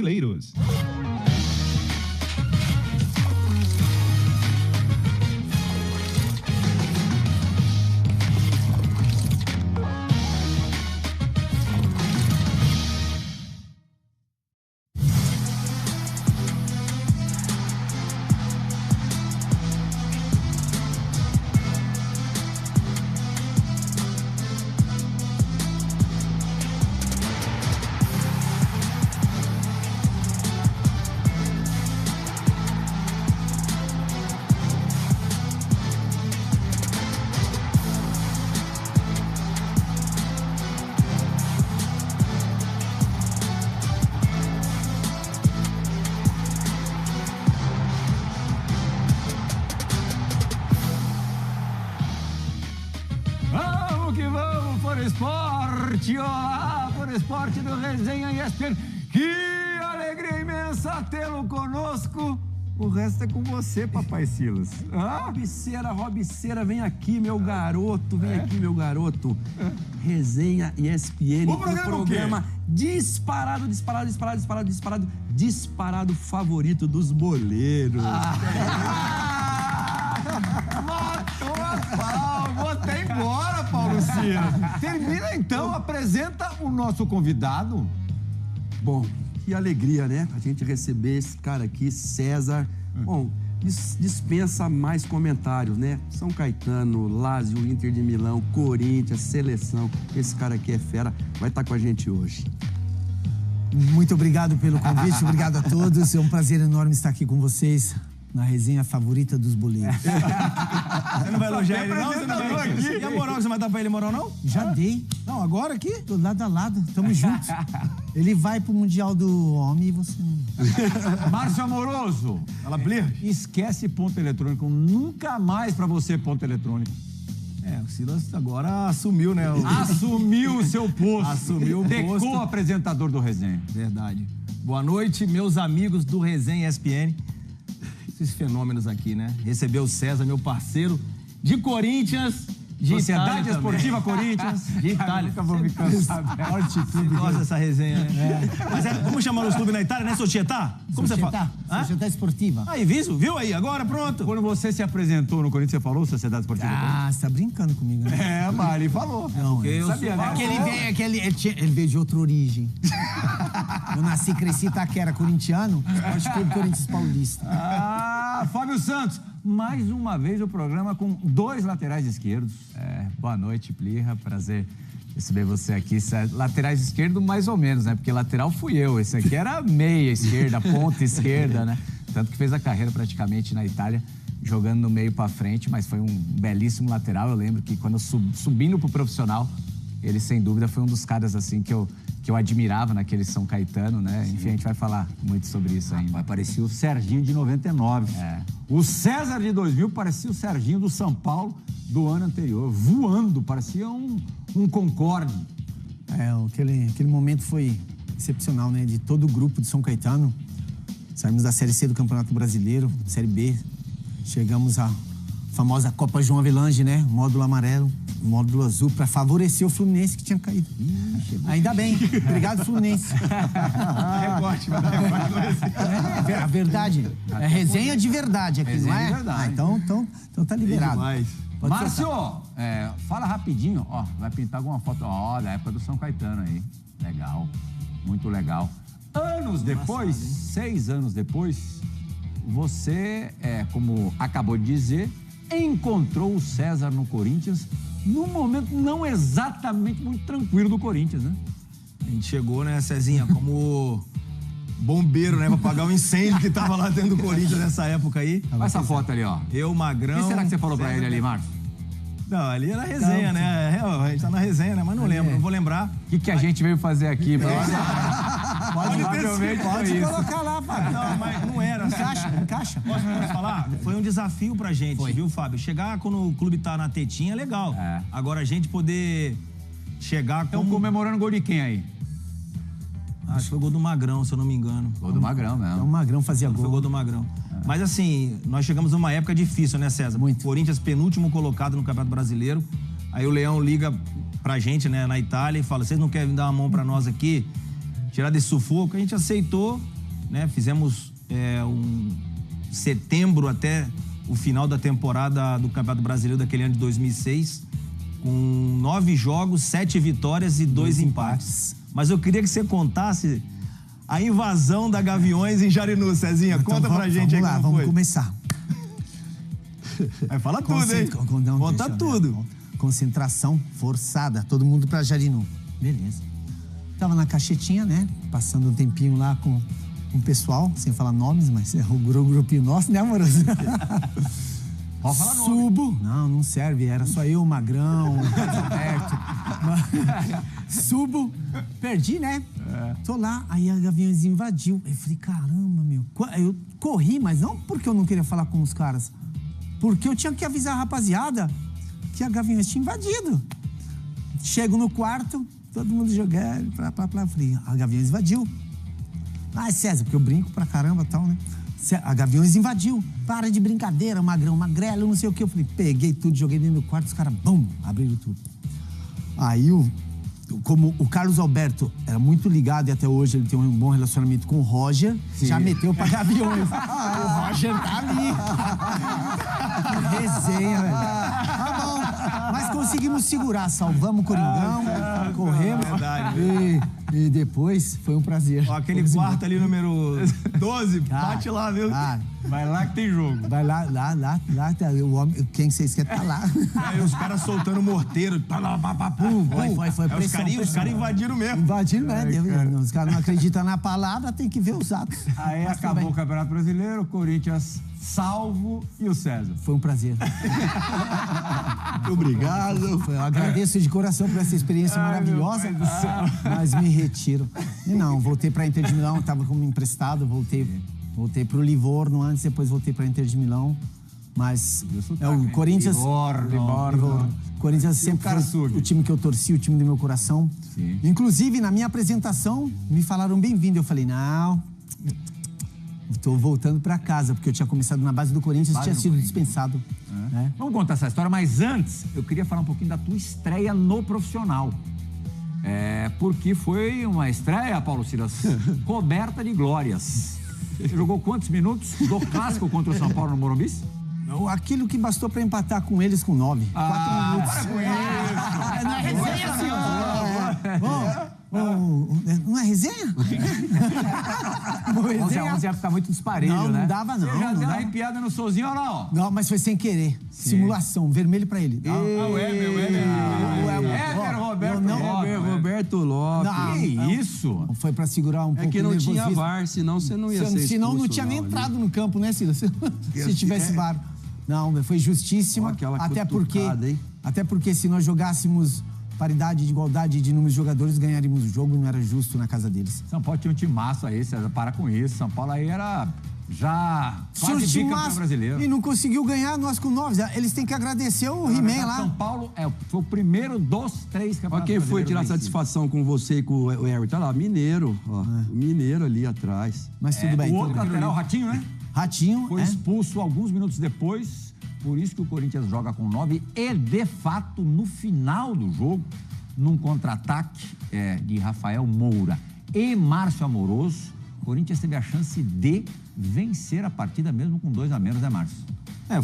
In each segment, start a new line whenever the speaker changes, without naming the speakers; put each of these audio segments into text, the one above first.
boleiros.
Olá, por esporte do Resenha ESPN. Que alegria imensa tê-lo conosco. O resto é com você, papai Silas.
Robiceira, vem aqui, meu garoto, meu garoto. Resenha ESPN,
o programa
disparado favorito dos boleiros.
Matou a pau, vou até embora, Paulo Silas. Termina então, apresenta o nosso convidado.
Bom, que alegria, né? A gente receber esse cara aqui, César. Bom, dispensa mais comentários, né? São Caetano, Lazio, Inter de Milão, Corinthians, Seleção. Esse cara aqui é fera, vai estar com a gente hoje.
Muito obrigado pelo convite, obrigado a todos. É um prazer enorme estar aqui com vocês na resenha favorita dos boleiros.
Você não vai elogiar ele, não? Você não vai aqui. E a moral, você vai dar pra ele moral, não?
Já dei.
Não, agora aqui?
Tô lado a lado, tamo juntos. Ele vai pro Mundial do Homem e você não.
Márcio Amoroso.
Fala, Blir.
Esquece ponto eletrônico. Nunca mais pra você ponto eletrônico.
O Silas agora assumiu, né?
Assumiu o seu posto.
Assumiu o posto.
Decou apresentador do Resenha.
Verdade. Boa noite, meus amigos do Resenha ESPN. Esses fenômenos aqui, né? Recebeu o César, meu parceiro, de Corinthians, de
Sociedade
Itália
Esportiva
também.
Corinthians.
De Itália.
Nunca vou me cansar.
Você gosta dessa resenha, né? Mas como chamam os clubes na Itália, né? Società? Como você fala?
Società Esportiva.
Aí, viu aí? Agora, pronto.
Quando você se apresentou no Corinthians, você falou Sociedade Esportiva Corinthians?
Você tá brincando comigo, né?
Mas ele falou.
Não,
eu
sabia, né?
Ele veio de outra origem. Eu nasci, cresci em Itaquera, corintiano, Esporte Clube Corinthians Paulista.
Fábio Santos, mais uma vez o programa com 2 laterais esquerdos.
Boa noite, Plirra. Prazer receber você aqui. Laterais esquerdo, mais ou menos, né? Porque lateral fui eu. Esse aqui era meia esquerda, ponta esquerda, né? Tanto que fez a carreira praticamente na Itália, jogando no meio pra frente, mas foi um belíssimo lateral. Eu lembro que quando eu subindo pro profissional, ele, sem dúvida, foi um dos caras, assim, que eu admirava naquele São Caetano, né? Sim. Enfim, a gente vai falar muito sobre isso ainda.
Parecia o Serginho de 99. O César de 2000 parecia o Serginho do São Paulo do ano anterior. Voando, parecia um Concorde.
Aquele momento foi excepcional, né? De todo o grupo de São Caetano. Saímos da Série C do Campeonato Brasileiro, Série B. Chegamos à famosa Copa João Avelange, né? Módulo amarelo, módulo azul, para favorecer o Fluminense que tinha caído. Ainda bem. Obrigado, Fluminense.
Recorte, vai dar recorte.
A verdade. É resenha de verdade aqui,
Resenha
não é?
de verdade.
Então tá liberado.
Márcio, fala rapidinho. Vai pintar alguma foto da época do São Caetano aí. Legal, muito legal. Anos depois, 6 anos depois, você, como acabou de dizer, encontrou o César no Corinthians num momento não exatamente muito tranquilo do Corinthians, né?
A gente chegou, né, Cezinha, como bombeiro, né, pra apagar o incêndio que tava lá dentro do Corinthians nessa época aí.
Olha essa foto ali, ó.
Eu, Magrão...
O que será que você falou pra ele ali, Márcio?
Não, ali era resenha, né? A gente tá na resenha, né? Mas não lembro, não vou lembrar.
O que a gente veio fazer aqui?
Pode
colocar lá, Fábio.
Não, mas não era.
Encaixa.
Posso falar? Foi um desafio pra gente, viu, Fábio? Chegar quando o clube tá na tetinha é legal. Agora a gente poder chegar
Estão comemorando o gol de quem aí?
Acho que foi o gol do Magrão, se eu não me engano.
Gol do Magrão, mesmo.
Então o Magrão fazia gol.
Foi o gol do Magrão. Mas assim, nós chegamos numa época difícil, né, César?
Muito.
Corinthians penúltimo colocado no Campeonato Brasileiro. Aí o Leão liga pra gente, né, na Itália e fala, vocês não querem dar uma mão pra nós aqui? Tirar desse sufoco? A gente aceitou né? Fizemos um setembro até o final da temporada do Campeonato Brasileiro daquele ano de 2006, com 9 jogos, 7 vitórias e 2 empates. Mas eu queria que você contasse a invasão da Gaviões em Jarinu, Cezinha.
Então,
Conta pra gente aí como foi.
Vamos começar.
Aí fala tudo, hein? Conta tudo.
Concentração forçada, todo mundo pra Jarinu. Beleza. Tava na caixetinha, né? Passando um tempinho lá com o pessoal, sem falar nomes, mas é o grupinho nosso, né, amoroso?
Pode falar nome.
Subo. Não serve. Era só eu, o Magrão, o Carlos Alberto. Subo. Perdi, né? Tô lá, aí a Gaviões invadiu. Eu falei, caramba, meu. Eu corri, mas não porque eu não queria falar com os caras. Porque eu tinha que avisar a rapaziada que a Gaviões tinha invadido. Chego no quarto, todo mundo jogando, falei, a Gaviões invadiu. César, porque eu brinco pra caramba e tal, né? A Gaviões invadiu. Para de brincadeira, Magrão, Magrelo, não sei o quê. Eu falei, peguei tudo, joguei dentro do quarto, os caras, bum, abriram tudo. Aí, como o Carlos Alberto era muito ligado e até hoje ele tem um bom relacionamento com o Roger, já meteu pra Gaviões. O Roger tá ali. Que resenha, velho. Tá bom. Mas conseguimos segurar, salvamos o Coringão, corremos. E depois foi um prazer.
Ó, aquele quarto ali, número 12, bate lá, viu?
Vai lá que tem jogo.
Vai lá, tá, o homem, quem vocês querem tá lá.
Aí os caras soltando morteiro.
Foi pressão.
Os caras invadiram mesmo.
Invadiram, né? Os caras não acreditam na palavra, tem que ver os atos.
Aí acabou o Campeonato Brasileiro, o Corinthians salvo e o César.
Foi um prazer.
Muito obrigado.
Eu agradeço de coração por essa experiência maravilhosa, mas me retiro. E não, voltei pra Inter de Milão, tava como emprestado, voltei pro Livorno antes, depois voltei pra Inter de Milão. Mas o Corinthians... Livorno. Corinthians sempre foi o time que eu torci, o time do meu coração. Sim. Inclusive, na minha apresentação, me falaram bem-vindo. Eu falei, não... Estou voltando para casa, porque eu tinha começado na base do Corinthians e tinha sido dispensado. Né?
Vamos contar essa história, mas antes eu queria falar um pouquinho da tua estreia no profissional. Porque foi uma estreia, Paulo Silas, coberta de glórias. Você jogou quantos minutos do clássico contra o São Paulo no Morumbi?
Aquilo que bastou para empatar com eles com 9. 4 minutos.
Para com isso!
Não é resenha, senhor? Não é resenha?
11 ia ficar muito disparelho, né?
Não dava, não.
Você já deu uma arrepiada no solzinho, olha lá, ó.
Não, mas foi sem querer. Sim. Simulação, vermelho pra ele.
O Éder
Roberto Lopes.
Que isso?
Foi pra segurar um pouco.
É que não tinha VAR, senão você não ia ser expulso.
Senão não tinha nem entrado no campo, né, Silas? Se tivesse VAR. Não, foi justíssima. Até porque se nós jogássemos paridade de igualdade de números de jogadores, ganharíamos o jogo e não era justo na casa deles.
São Paulo tinha um timaço aí, César, para com isso. São Paulo aí era já quase bicampeão brasileiro.
E não conseguiu ganhar, nós com 9. Eles têm que agradecer o He-Man lá.
São Paulo foi o primeiro dos 3 campeonatos.
Quem foi tirar satisfação com você e com o Everton? Tá lá, Mineiro. Ó, o Mineiro ali atrás.
Mas tudo bem.
O outro lateral, Ratinho, né?
Ratinho.
Foi expulso alguns minutos depois. Por isso que o Corinthians joga com 9 e, de fato, no final do jogo, num contra-ataque de Rafael Moura e Márcio Amoroso, o Corinthians teve a chance de vencer a partida mesmo com 2 a menos, né, Márcio?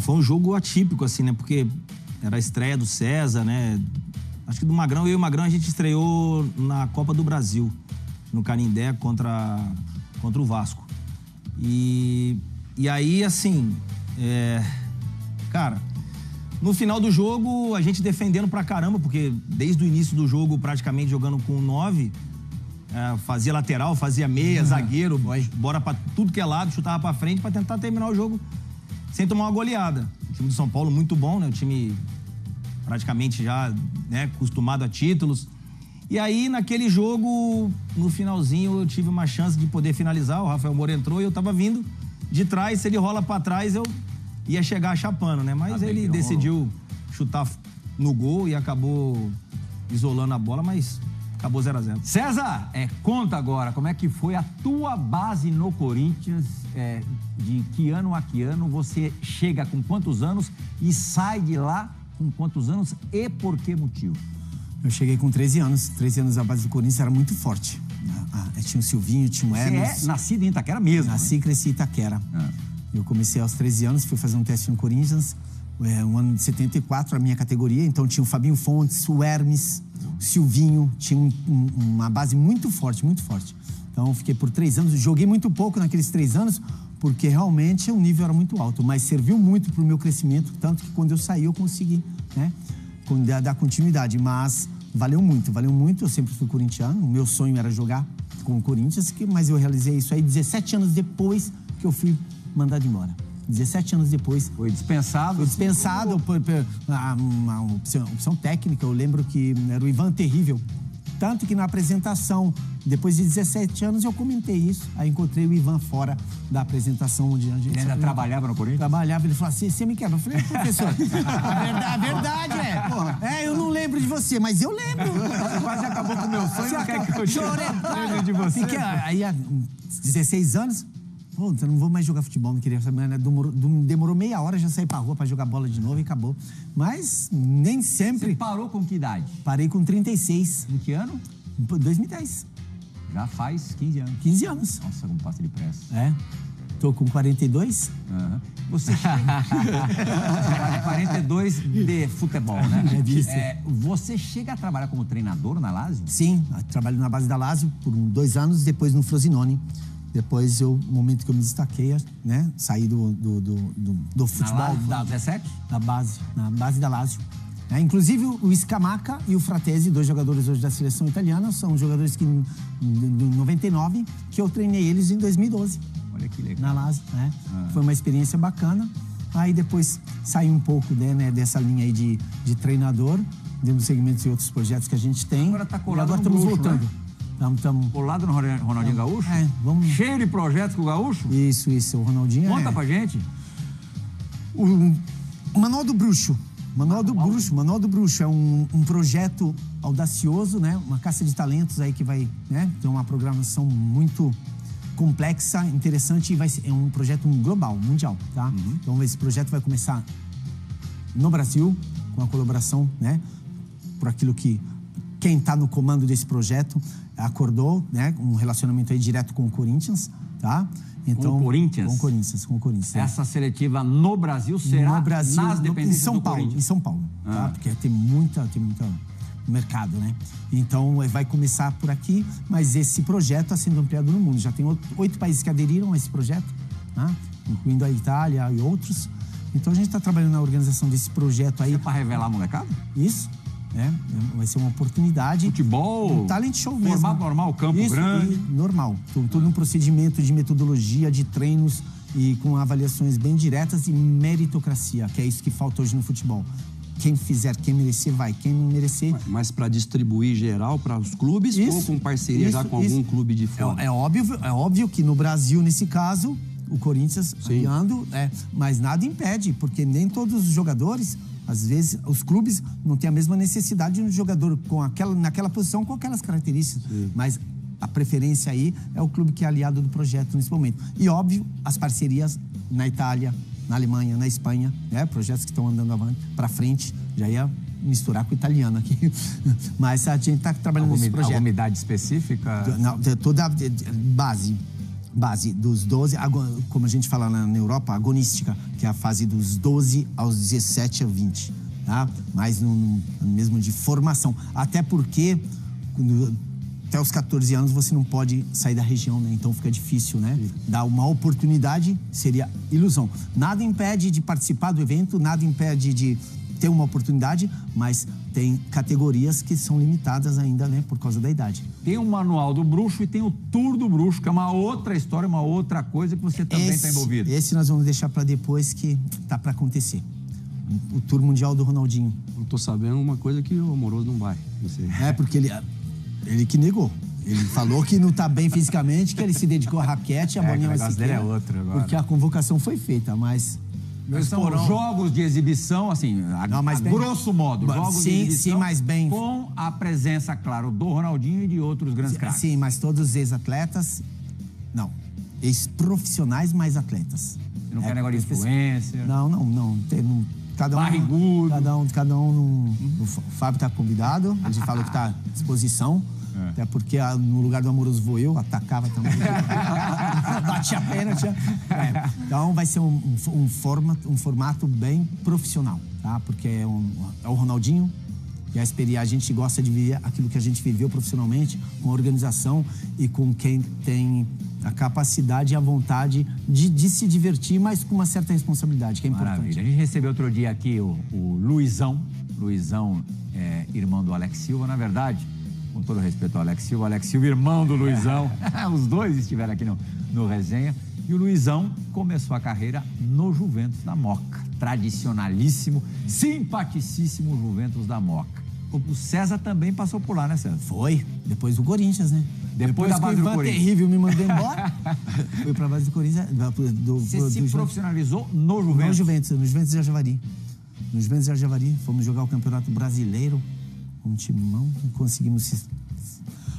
Foi um jogo atípico, assim, né? Porque era a estreia do César, né? Acho que do Magrão, eu e o Magrão, a gente estreou na Copa do Brasil, no Canindé, contra o Vasco. E aí, assim... Cara, no final do jogo, a gente defendendo pra caramba, porque desde o início do jogo, praticamente jogando com 9, fazia lateral, fazia meia, zagueiro, bora pra tudo que é lado, chutava pra frente pra tentar terminar o jogo sem tomar uma goleada. O time do São Paulo muito bom, né? O time praticamente já, né, acostumado a títulos. E aí, naquele jogo, no finalzinho, eu tive uma chance de poder finalizar, o Rafael Moura entrou e eu tava vindo de trás, se ele rola pra trás, eu ia chegar chapando, né? Mas ele decidiu chutar no gol e acabou isolando a bola, mas acabou 0 a 0.
César, conta agora como é que foi a tua base no Corinthians, de que ano a que ano, você chega com quantos anos e sai de lá com quantos anos e por que motivo?
Eu cheguei com 13 anos. 13 anos a base do Corinthians era muito forte. Tinha o Silvinho, tinha o
Você
Hermes.
é nascido em Itaquera mesmo,
Nasci e cresci em Itaquera.
Ah.
Eu comecei aos 13 anos, fui fazer um teste no Corinthians, um ano de 74, a minha categoria. Então tinha o Fabinho Fontes, o Hermes, o Silvinho. Tinha uma base muito forte, muito forte. Então fiquei por 3 anos, joguei muito pouco naqueles 3 anos, porque realmente o nível era muito alto. Mas serviu muito para o meu crescimento, tanto que quando eu saí eu consegui, né, dar continuidade. Mas valeu muito. Eu sempre fui corintiano, o meu sonho era jogar com o Corinthians, mas eu realizei isso aí 17 anos depois que eu fui mandado embora. 17 anos depois.
Foi dispensado?
Foi dispensado por uma opção técnica. Eu lembro que era o Ivan Terrível. Tanto que na apresentação, depois de 17 anos, eu comentei isso. Aí encontrei o Ivan fora da apresentação onde a gente...
Ele ainda trabalhava no Corinthians?
Trabalhava, ele falou assim, você me quebra. Eu falei, professor, a verdade eu não lembro de você, mas eu lembro.
Quase acabou com o meu sonho, não quer que eu
chorei
de você.
Aí, há 16 anos, eu não vou mais jogar futebol, não queria saber, né? Demorou meia hora, já saí pra rua pra jogar bola de novo e acabou. Mas nem sempre...
Você parou com que idade?
Parei com 36.
Em que ano?
2010.
Já faz 15 anos.
15 anos.
Nossa, como passa depressa.
É. Tô com 42.
Uhum. Você chega... 42 de futebol, né?
É disso.
Você chega a trabalhar como treinador na Lazio?
Sim, trabalho na base da Lazio por 2 anos, depois no Frosinone. Depois, no momento que eu me destaquei, né? Saí do futebol.
Da 17?
Na base da Lazio. Inclusive, o Scamacca e o Fratesi, 2 jogadores hoje da seleção italiana, são jogadores que, em 99, que eu treinei eles em 2012.
Olha que legal.
Na Lazio, né? Foi uma experiência bacana. Aí depois saí um pouco, né, dessa linha aí de treinador, dentro dos segmentos e outros projetos que a gente tem.
Agora tá colado
agora
no
estamos
Bruxo,
voltando.
Né? Colado no Ronaldinho Gaúcho?
Vamos...
Cheio de projetos com o Gaúcho?
Isso. O Ronaldinho
Conta pra gente.
O Manual do Bruxo. Manual do Bruxo é um projeto audacioso, né? Uma caça de talentos aí que vai, né, ter uma programação muito complexa, interessante e é um projeto global, mundial, tá? Então esse projeto vai começar no Brasil, com a colaboração, né? Por aquilo que quem está no comando desse projeto acordou, né? Um relacionamento aí direto com o Corinthians, tá? Então,
com o Corinthians?
Com o Corinthians.
Essa seletiva no Brasil será
no Brasil,
nas dependências
em São
do
Paulo,
Corinthians?
Em São Paulo, tá? Porque tem muita mercado, né? Então, vai começar por aqui, mas esse projeto está sendo ampliado no mundo. Já tem 8 países que aderiram a esse projeto, tá? Incluindo a Itália e outros. Então, a gente está trabalhando na organização desse projeto aí.
É para revelar a molecada?
Isso. Vai ser uma oportunidade.
Futebol?
Um talent show mesmo.
Formato normal, campo grande?
Normal. Todo um procedimento de metodologia, de treinos e com avaliações bem diretas e meritocracia, que é isso que falta hoje no futebol. Quem fizer, quem merecer, vai. Quem não merecer...
Mas para distribuir geral para os clubes ou com parceria já com algum clube de fora?
É óbvio que no Brasil, nesse caso, o Corinthians guiando, mas nada impede, porque nem todos os jogadores... Às vezes, os clubes não têm a mesma necessidade de um jogador naquela posição com aquelas características. Sim. Mas a preferência aí é o clube que é aliado do projeto nesse momento. E, óbvio, as parcerias na Itália, na Alemanha, na Espanha, né? Projetos que estão andando para frente. Já ia misturar com o italiano aqui. Mas a gente está trabalhando nesse projeto.
Alguma idade específica?
Não, toda a base dos 12, como a gente fala na Europa, agonística, que é a fase dos 12 aos 17 a 20, tá? Mas mesmo de formação. Até porque até os 14 anos você não pode sair da região, né? Então fica difícil, né? Dar uma oportunidade seria ilusão. Nada impede de participar do evento, nada impede de ter uma oportunidade, mas tem categorias que são limitadas ainda, né, por causa da idade.
Tem o Manual do Bruxo e tem o Tour do Bruxo, que é uma outra história, uma outra coisa que você também está envolvido.
Esse nós vamos deixar para depois, que tá para acontecer. O Tour Mundial do Ronaldinho.
Eu tô sabendo uma coisa que o Amoroso não vai. Não sei.
Porque ele que negou. Ele falou que não tá bem fisicamente, que ele se dedicou à raquete, a bolinha vai se
dele é outro agora.
Porque a convocação foi feita, mas...
São jogos de exibição, assim, grosso modo, jogos de exibição.
Sim, mas bem...
Com a presença, claro, do Ronaldinho e de outros grandes craques.
Sim, mas todos ex-atletas, não. Ex-profissionais mais atletas.
Você não quer negócio de influência?
Não. Cada um...
Barrigudo.
Cada um o Fábio tá convidado, a gente fala que tá à disposição. Até porque no lugar do Amoroso vou eu, atacava também. Batia a pênalti. Então vai ser um formato bem profissional, tá? Porque é o Ronaldinho, e a gente gosta de viver aquilo que a gente viveu profissionalmente, com a organização e com quem tem a capacidade e a vontade de se divertir, mas com uma certa responsabilidade, que é importante.
Maravilha. A gente recebeu outro dia aqui o Luizão. Luizão é irmão do Alex Silva, na verdade, com todo respeito ao Alex Silva, irmão do Luizão. Os dois estiveram aqui no Resenha. E o Luizão começou a carreira no Juventus da Moca. Tradicionalíssimo, simpaticíssimo Juventus da Moca. O César também passou por lá, né, César?
Foi, depois do Corinthians, né?
Depois da base do Corinthians.
Terrível me mandou embora. Foi pra base do Corinthians.
Você se profissionalizou no Juventus?
No Juventus de Javari. No Juventus de Javari, fomos jogar o Campeonato Brasileiro, um timão, conseguimos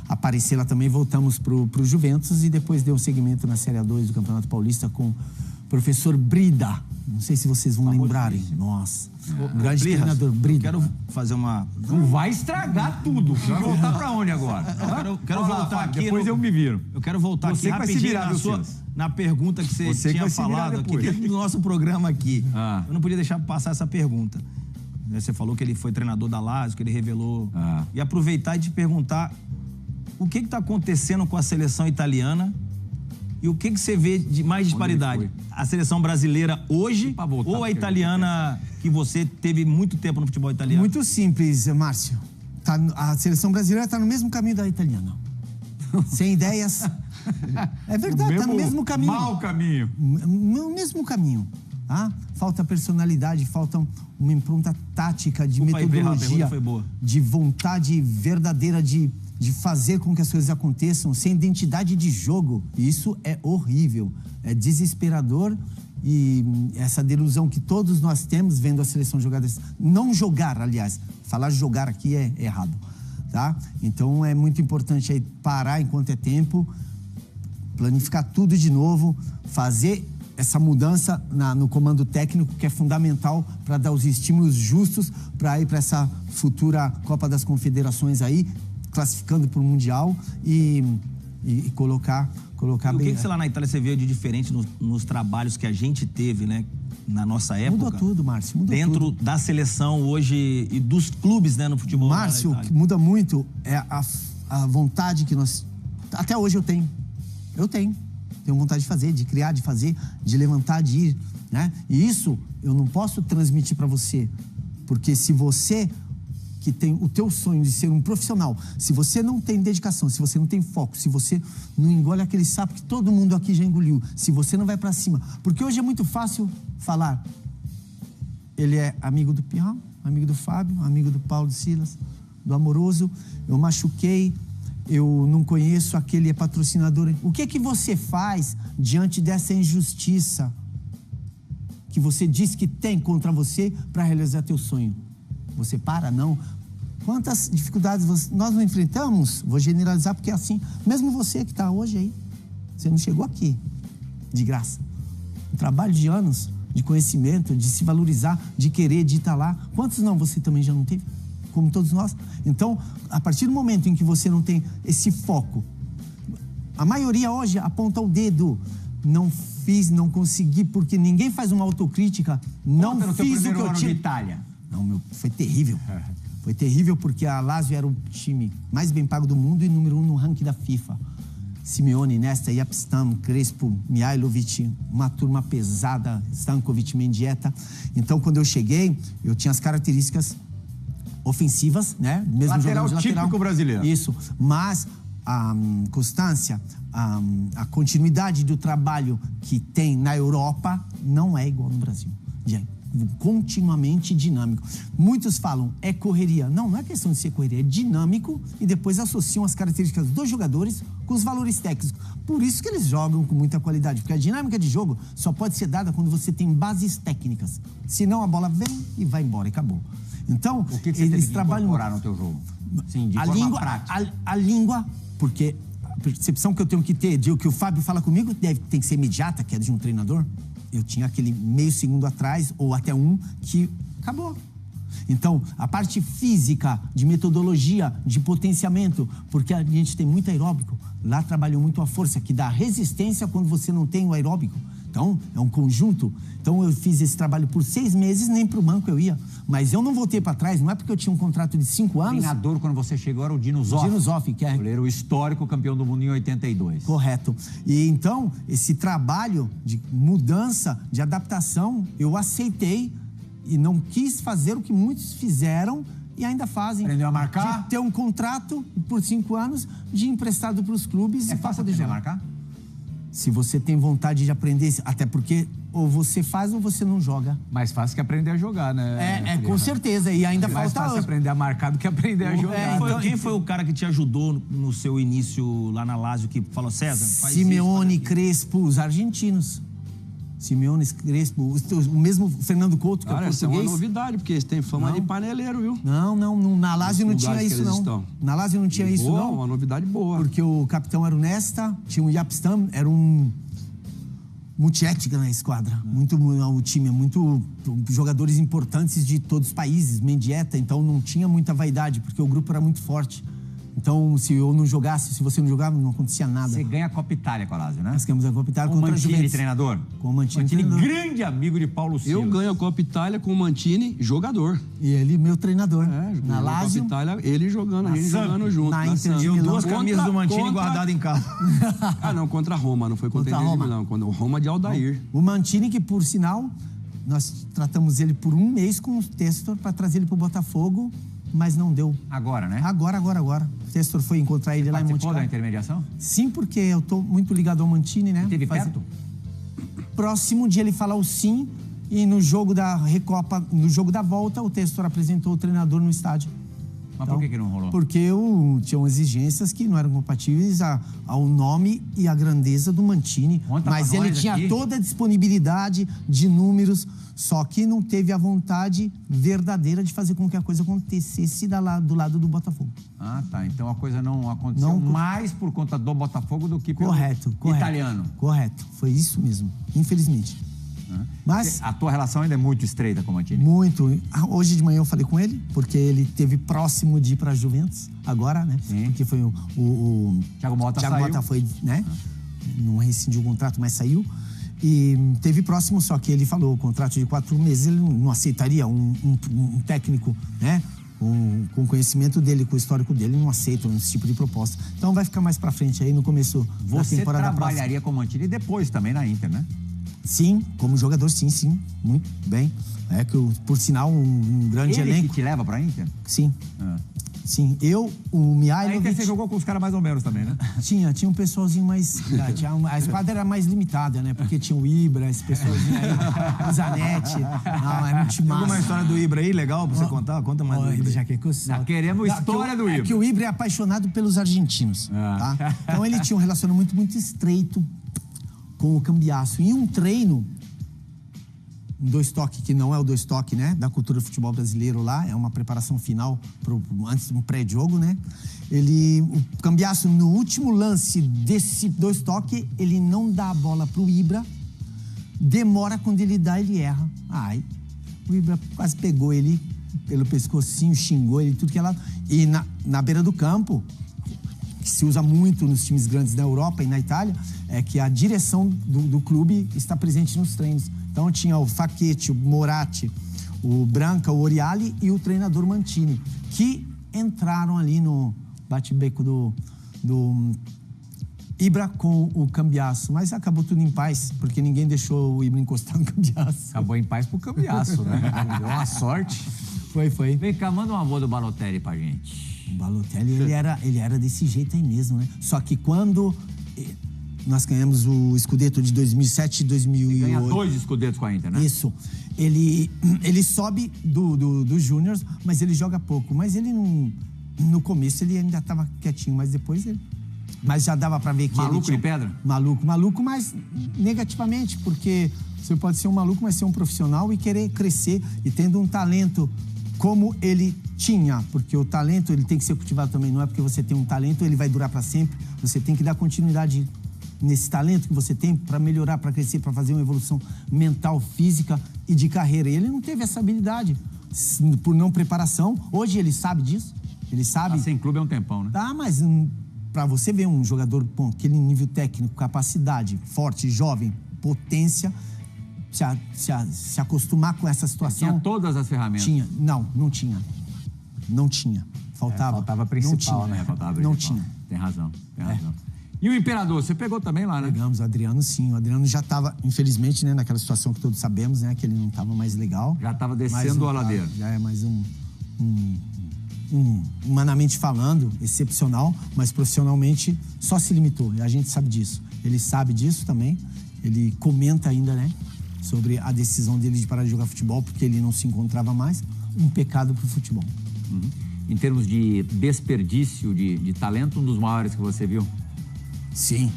aparecer lá também, voltamos pro Juventus e depois deu um segmento na Série A2 do Campeonato Paulista com o professor Brida. Não sei se vocês vão lembrarem. Nossa, o grande treinador Brida.
Eu quero fazer uma...
Não vai estragar tudo. Vai voltar pra onde agora?
Eu quero voltar aqui...
Depois eu me viro.
Eu quero voltar aqui rapidinho na pergunta que você tinha falado aqui dentro do nosso programa aqui. Eu não podia deixar passar essa pergunta. Você falou que ele foi treinador da Lazio, que ele revelou. E aproveitar e te perguntar o que está acontecendo com a seleção italiana e o que você vê de mais disparidade? A seleção brasileira hoje ou a italiana que você teve muito tempo no futebol italiano?
Muito simples, Márcio. A seleção brasileira está no mesmo caminho da italiana. Sem ideias. É verdade, está no mesmo caminho.
Mau caminho.
No mesmo caminho. Tá? Falta personalidade, falta uma impronta tática, de metodologia, de vontade verdadeira de fazer com que as coisas aconteçam, sem identidade de jogo. Isso é horrível, é desesperador, e essa delusão que todos nós temos vendo a seleção jogar, não jogar, aliás, falar jogar aqui é errado, tá? Então é muito importante aí parar enquanto é tempo, planificar tudo de novo, fazer essa mudança no comando técnico, que é fundamental para dar os estímulos justos para ir para essa futura Copa das Confederações aí, classificando para o Mundial e colocar bem...
O que lá na Itália você vê de diferente nos trabalhos que a gente teve, né, na nossa época?
Mudou tudo, Márcio, mudou
dentro
tudo.
Da seleção hoje e dos clubes, né, no futebol.
Márcio, o que muda muito é a vontade que nós... Até hoje eu tenho. Tenho vontade de fazer, de criar, de fazer, de levantar, de ir, né? E isso eu não posso transmitir para você, porque se você que tem o teu sonho de ser um profissional, se você não tem dedicação, se você não tem foco, se você não engole aquele sapo que todo mundo aqui já engoliu, se você não vai para cima, porque hoje é muito fácil falar, ele é amigo do Pirrão, amigo do Fábio, amigo do Paulo Silas, do Amoroso, eu machuquei, eu não conheço, aquele é patrocinador. O que você faz diante dessa injustiça que você diz que tem contra você para realizar teu sonho? Você para? Não. Quantas dificuldades nós não enfrentamos? Vou generalizar porque é assim. Mesmo você que está hoje aí, você não chegou aqui de graça. Um trabalho de anos, de conhecimento, de se valorizar, de querer, de estar lá. Quantos não você também já não teve? Como todos nós. Então, a partir do momento em que você não tem esse foco, a maioria hoje aponta o dedo. Não fiz, não consegui, porque ninguém faz uma autocrítica. Não fiz o que eu tinha.
Itália.
Não, foi terrível. Foi terrível porque a Lazio era o time mais bem pago do mundo e número 1 no ranking da FIFA. Simeone, Nesta, Yapstam, Crespo, Mihailovic, uma turma pesada, Stankovic, Mendieta. Então, quando eu cheguei, eu tinha as características ofensivas, né? Mesmo
lateral
jogando de
típico
lateral.
Brasileiro.
Isso, mas a constância, a continuidade do trabalho que tem na Europa não é igual no Brasil. Continuamente dinâmico. Muitos falam, é correria. Não é questão de ser correria, é dinâmico e depois associam as características dos jogadores com os valores técnicos. Por isso que eles jogam com muita qualidade, porque a dinâmica de jogo só pode ser dada quando você tem bases técnicas. Senão a bola vem e vai embora e acabou. Então,
o que você eles trabalham no teu jogo? Sim, de forma prática.
A língua, porque a percepção que eu tenho que ter de o que o Fábio fala comigo tem que ser imediata, que é de um treinador. Eu tinha aquele meio segundo atrás, ou até um, que acabou. Então, a parte física, de metodologia, de potenciamento, porque a gente tem muito aeróbico. Lá trabalhou muito a força, que dá resistência quando você não tem o aeróbico. Então, é um conjunto. Então, eu fiz esse trabalho por 6 meses, nem para o banco eu ia. Mas eu não voltei para trás, não é porque eu tinha um contrato de 5 anos.
O treinador, quando você chegou, era o Dino Zoff.
Dino Zoff, que é...
Goleiro histórico, campeão do mundo em 82.
Correto. E então, esse trabalho de mudança, de adaptação, eu aceitei e não quis fazer o que muitos fizeram e ainda fazem.
Aprendeu a marcar?
De ter um contrato por 5 anos de emprestado para os clubes.
É fácil aprender a marcar?
Se você tem vontade de aprender, até porque ou você faz ou você não joga.
Mais fácil que aprender a jogar, né?
Com certeza. E ainda
mais
falta...
Mais fácil aprender a marcar do que aprender a jogar.
Quem foi o cara que te ajudou no seu início lá na Lazio, que falou, César, faz
Simeone,
isso,
Crespo, os argentinos. Simeone, Crespo, o mesmo Fernando Couto, que é português.
Essa é uma novidade, porque eles têm fama de paneleiro, viu?
Não, na Lazio não tinha isso, não. Na Lazio não tinha isso, não.
Uma novidade boa.
Porque o capitão era o Nesta, tinha o Yapstam, era um multiética na esquadra. O time, jogadores importantes de todos os países, Mendieta, então não tinha muita vaidade, porque o grupo era muito forte. Então, se eu não jogasse, se você não jogava, não acontecia nada.
Você ganha a Copa Itália com a Lazio, né?
Nós ganhamos a Copa Itália contra a Juventus.
Com o Mantini, treinador?
Com o Mantini,
treinador. Grande amigo de Paulo Silva.
Eu ganho a Copa Itália com o Mantini, jogador.
E ele, meu treinador. Na Lazio.
Copa Itália, ele jogando, a gente jogando junto.
Na Inter de
Milão. 2
Milão.
camisas do Mantini guardadas em casa.
Não, contra a Roma, não foi contra a Inter de Milão. Contra o Roma de Aldair.
O Mantini, que por sinal, nós tratamos ele por 1 mês com o Testor para trazer ele para o Botafogo, mas não deu.
Agora, né?
Agora. O Testor foi encontrar ele lá em Monte
Participou
Carlo.
da intermediação?
Sim, porque eu tô muito ligado ao Mantini, né?
Teve perto?
Próximo de ele falar o sim, e no jogo da Recopa, no jogo da volta, o Testor apresentou o treinador no estádio.
Mas por que não rolou?
Porque tinham exigências que não eram compatíveis ao nome e à grandeza do Mantini. Mas ele tinha toda a disponibilidade de números, só que não teve a vontade verdadeira de fazer com que a coisa acontecesse do lado do Botafogo.
Ah, tá. Então a coisa não aconteceu mais por conta do Botafogo do que pelo italiano.
Correto. Foi isso mesmo, infelizmente. Mas
a tua relação ainda é muito estreita com o Mantini?
Muito. Hoje de manhã eu falei com ele, porque ele teve próximo de ir para a Juventus, agora, né?
Sim.
Porque foi o
Thiago Motta
Thiago
saiu.
Motta foi, né? Não rescindiu o contrato, mas saiu. E teve próximo, só que ele falou, o contrato de 4 meses, ele não aceitaria um técnico, né? Com o conhecimento dele, com o histórico dele, não aceita esse tipo de proposta. Então vai ficar mais pra frente aí no começo da temporada próxima.
Você trabalharia com o Mantini depois também na Inter, né?
Sim, como jogador, sim, muito bem. É que, por sinal, um grande
Ele
elenco.
que te leva pra Inter?
Sim. Sim, o Mihailovic...
A Inter você jogou com os caras mais ou menos também, né?
Tinha um pessoalzinho mais... a esquadra era mais limitada, né? Porque tinha o Ibra, esse pessoalzinho aí, o Zanetti. Não, era um time massa.
Tem uma história do Ibra aí, legal pra você contar? Conta mais do Ibra.
Ele já quer que eu
Não, queremos história do Ibra.
É que o Ibra é apaixonado pelos argentinos, tá? Então ele tinha um relacionamento muito estreito com o Cambiasso. Em um treino, um 2-toque, que não é o 2-toque, né? Da cultura do futebol brasileiro lá, é uma preparação final antes de um pré-jogo, né? O Cambiasso, no último lance desse 2-toque, ele não dá a bola pro Ibra, demora, quando ele dá, ele erra. O Ibra quase pegou ele pelo pescocinho, xingou ele, tudo que é lá. E na beira do campo, que se usa muito nos times grandes da Europa e na Itália, é que a direção do clube está presente nos treinos. Então tinha o Facchetti, o Moratti, o Branca, o Oriali e o treinador Mantini, que entraram ali no bate-beco do Ibra com o Cambiasso. Mas acabou tudo em paz, porque ninguém deixou o Ibra encostar no Cambiasso.
Acabou em paz pro Cambiasso, né? Deu uma sorte.
Foi.
Vem cá, manda um amor do Balotelli pra gente.
O Balotelli, ele era desse jeito aí mesmo, né? Só que quando nós ganhamos o Scudetto de 2007 e 2008...
Ganha 2 Scudettos com a Inter, né?
Isso. Ele sobe do Júnior, mas ele joga pouco. Mas ele não... No começo ele ainda estava quietinho, mas depois ele... Mas já dava pra ver que
maluco
ele tinha...
de pedra?
Maluco, mas negativamente, porque você pode ser um maluco, mas ser um profissional e querer crescer e tendo um talento como ele tinha, porque o talento ele tem que ser cultivado também, não é porque você tem um talento, ele vai durar para sempre, você tem que dar continuidade nesse talento que você tem para melhorar, para crescer, para fazer uma evolução mental, física e de carreira. E ele não teve essa habilidade. por não preparação. Hoje ele sabe disso. Ele sabe.
Tá sem clube há um tempão, né?
Tá, mas pra você ver um jogador com aquele nível técnico, capacidade, forte, jovem, potência, se acostumar com essa situação...
Tinha todas as ferramentas.
Tinha. Não tinha. Não tinha. Faltava.
Faltava a principal, né?
Faltava a
Não
principal.
tinha.
Tem razão. E o Imperador, você pegou também lá, né?
Pegamos o Adriano, sim. O Adriano já estava, infelizmente, né, naquela situação que todos sabemos, né, que ele não estava mais legal.
Já estava descendo a ladeira.
Já é mais humanamente falando, excepcional, mas profissionalmente só se limitou. E a gente sabe disso. Ele sabe disso também. Ele comenta ainda, né, sobre a decisão dele de parar de jogar futebol porque ele não se encontrava mais. Um pecado pro futebol.
Uhum. Em termos de desperdício de talento, um dos maiores que você viu?
Sim,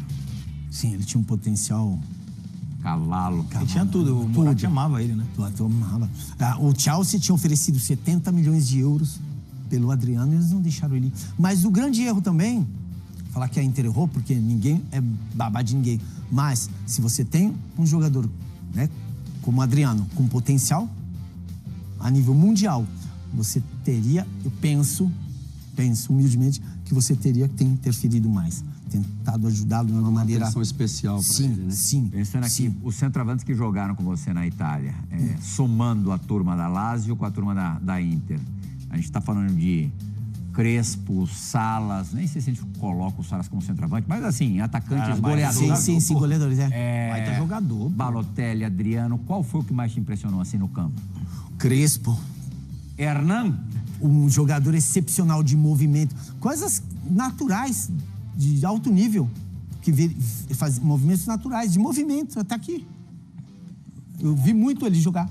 ele tinha um potencial...
Cavalo.
Ele tinha tudo, o Moratti amava ele, né?
Amava. O Chelsea tinha oferecido 70 milhões de euros pelo Adriano e eles não deixaram ele ir. Mas o grande erro também, falar que a Inter errou, porque ninguém é babá de ninguém, mas se você tem um jogador, né, como o Adriano, com potencial a nível mundial, você teria, eu penso humildemente, que você teria que ter interferido mais. Tentado ajudá-lo de uma maneira...
atenção especial para ele, né?
Sim,
Pensando aqui, os centroavantes que jogaram com você na Itália, somando a turma da Lazio com a turma da Inter. A gente está falando de Crespo, Salas, nem sei se a gente coloca o Salas como centroavante, mas assim, atacantes, goleadores.
Sim, goleadores,
Baita jogador.
Balotelli, Adriano, qual foi o que mais te impressionou assim no campo?
Crespo.
Hernan?
Um jogador excepcional de movimento. Coisas naturais, de alto nível, que faz movimentos naturais, de movimento, até aqui. Eu vi muito ele jogar.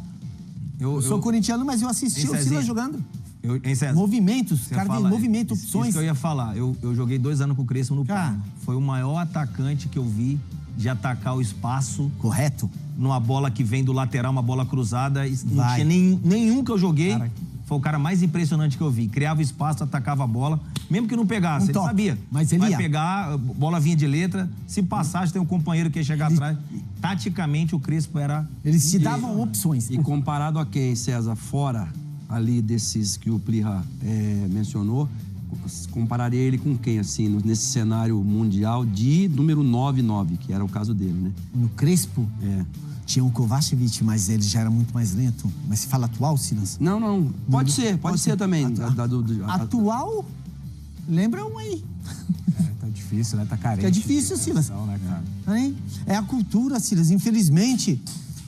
Eu sou corintiano, mas eu assisti o Silas jogando. Movimentos, cara, tem movimento, opções.
Isso que eu ia falar. Eu joguei 2 anos com o Crespo no Parma. Foi o maior atacante que eu vi de atacar o espaço.
Correto.
Numa bola que vem do lateral, uma bola cruzada. Não tinha nenhum que eu joguei. Cara, foi o cara mais impressionante que eu vi. Criava espaço, atacava a bola. Mesmo que não pegasse, ele sabia.
Mas ele
vai pegar, bola vinha de letra. Se passasse, tem um companheiro que ia chegar atrás. Taticamente, o Crespo era...
Eles te davam opções.
E comparado a quem, César, fora ali desses que o Plirra mencionou, compararia ele com quem, assim, nesse cenário mundial de número 9-9, que era o caso dele, né?
No Crespo? Tinha o Kovacevic, mas ele já era muito mais lento. Mas se fala atual, Silas?
Não. Pode ser também.
Atual? Lembra um aí.
Tá difícil, né? Tá carente.
É difícil, Silas.
Né, cara?
É a cultura, Silas. Infelizmente,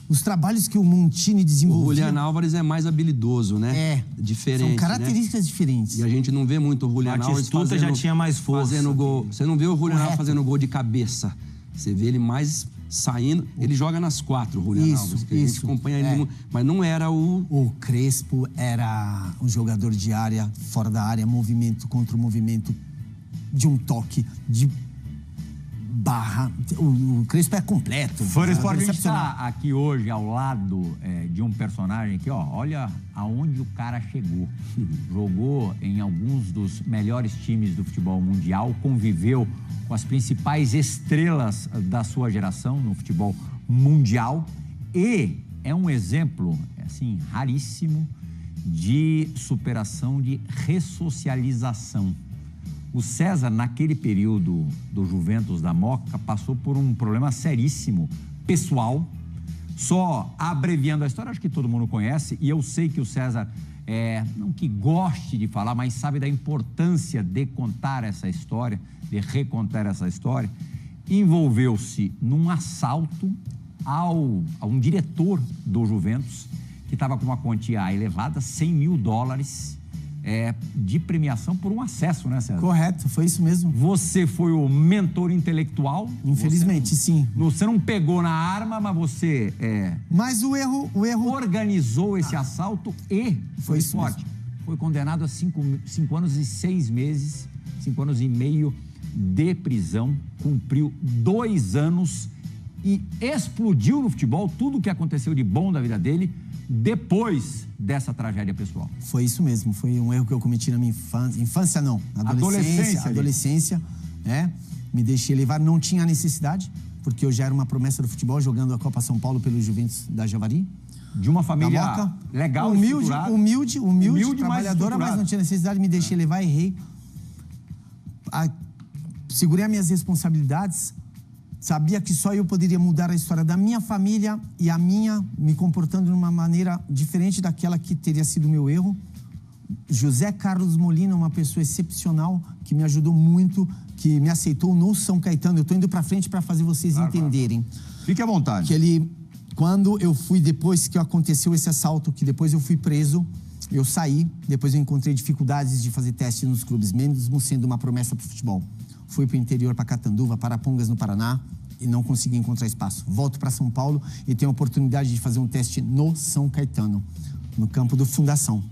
os trabalhos que o Montini desenvolveu...
O Julián Álvares é mais habilidoso, né? Diferente,
são características diferentes.
E a gente não vê muito o Julián Álvares
fazendo... já tinha mais força.
Fazendo gol. Você não vê o Julián Álvares fazendo gol de cabeça. Você vê ele mais... saindo, ele joga nas 4, o Julián Álvares, que a gente acompanha ele, mas não era o... O
Crespo era um jogador de área, fora da área, movimento contra o movimento, de um toque, de barra. O Crespo é completo.
Fora Esporte, a gente está aqui hoje ao lado de um personagem que, olha aonde o cara chegou. Jogou em alguns dos melhores times do futebol mundial, conviveu com as principais estrelas da sua geração no futebol mundial e é um exemplo, assim, raríssimo de superação, de ressocialização. O César, naquele período do Juventus da Moca, passou por um problema seríssimo, pessoal. Só abreviando a história, acho que todo mundo conhece, e eu sei que o César, não que goste de falar, mas sabe da importância de contar essa história, de recontar essa história. Envolveu-se num assalto a um diretor do Juventus, que estava com uma quantia elevada, $100 mil, de premiação por um acesso, né, César?
Correto, foi isso mesmo.
Você foi o mentor intelectual.
Infelizmente, sim.
Você não pegou na arma, mas você...
Mas o erro...
organizou esse assalto e...
Foi isso
forte. Foi condenado a 5 anos e 6 meses, 5 anos e meio de prisão. Cumpriu 2 anos e explodiu no futebol tudo o que aconteceu de bom da vida dele depois dessa tragédia pessoal.
Foi isso mesmo, foi um erro que eu cometi na minha infância. Infância não, adolescência, né? Me deixei levar, não tinha necessidade. porque eu já era uma promessa do futebol, jogando a Copa São Paulo pelo Juventus da Javari.
De uma família legal,
humilde, trabalhadora, mas não tinha necessidade, me deixei levar, errei. Segurei as minhas responsabilidades, sabia que só eu poderia mudar a história da minha família e a minha, me comportando de uma maneira diferente daquela que teria sido o meu erro. José Carlos Molina, uma pessoa excepcional, que me ajudou muito, que me aceitou no São Caetano. Eu estou indo para frente para fazer vocês entenderem.
Fique à vontade.
Que ele, quando eu fui, depois que aconteceu esse assalto, que depois eu fui preso, eu saí, depois eu encontrei dificuldades de fazer teste nos clubes, mesmo sendo uma promessa para o futebol. Fui para o interior, para Catanduva, para Arapongas, no Paraná, e não consegui encontrar espaço. Volto para São Paulo e tenho a oportunidade de fazer um teste no São Caetano, no campo do Fundação,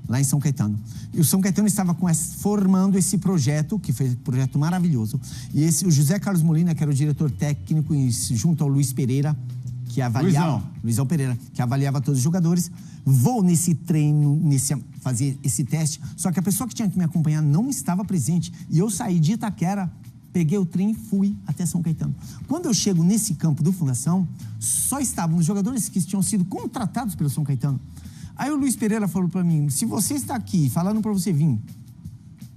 lá em São Caetano. E o São Caetano estava formando esse projeto, que foi um projeto maravilhoso. E o José Carlos Molina, que era o diretor técnico, junto ao Luiz Pereira, que avaliava... Luizão Pereira, que avaliava todos os jogadores. Vou nesse treino, fazer esse teste, só que a pessoa que tinha que me acompanhar não estava presente. E eu saí de Itaquera, peguei o trem e fui até São Caetano. Quando eu chego nesse campo do Fundação, só estavam os jogadores que tinham sido contratados pelo São Caetano. Aí o Luiz Pereira falou para mim, se você está aqui falando para você vir,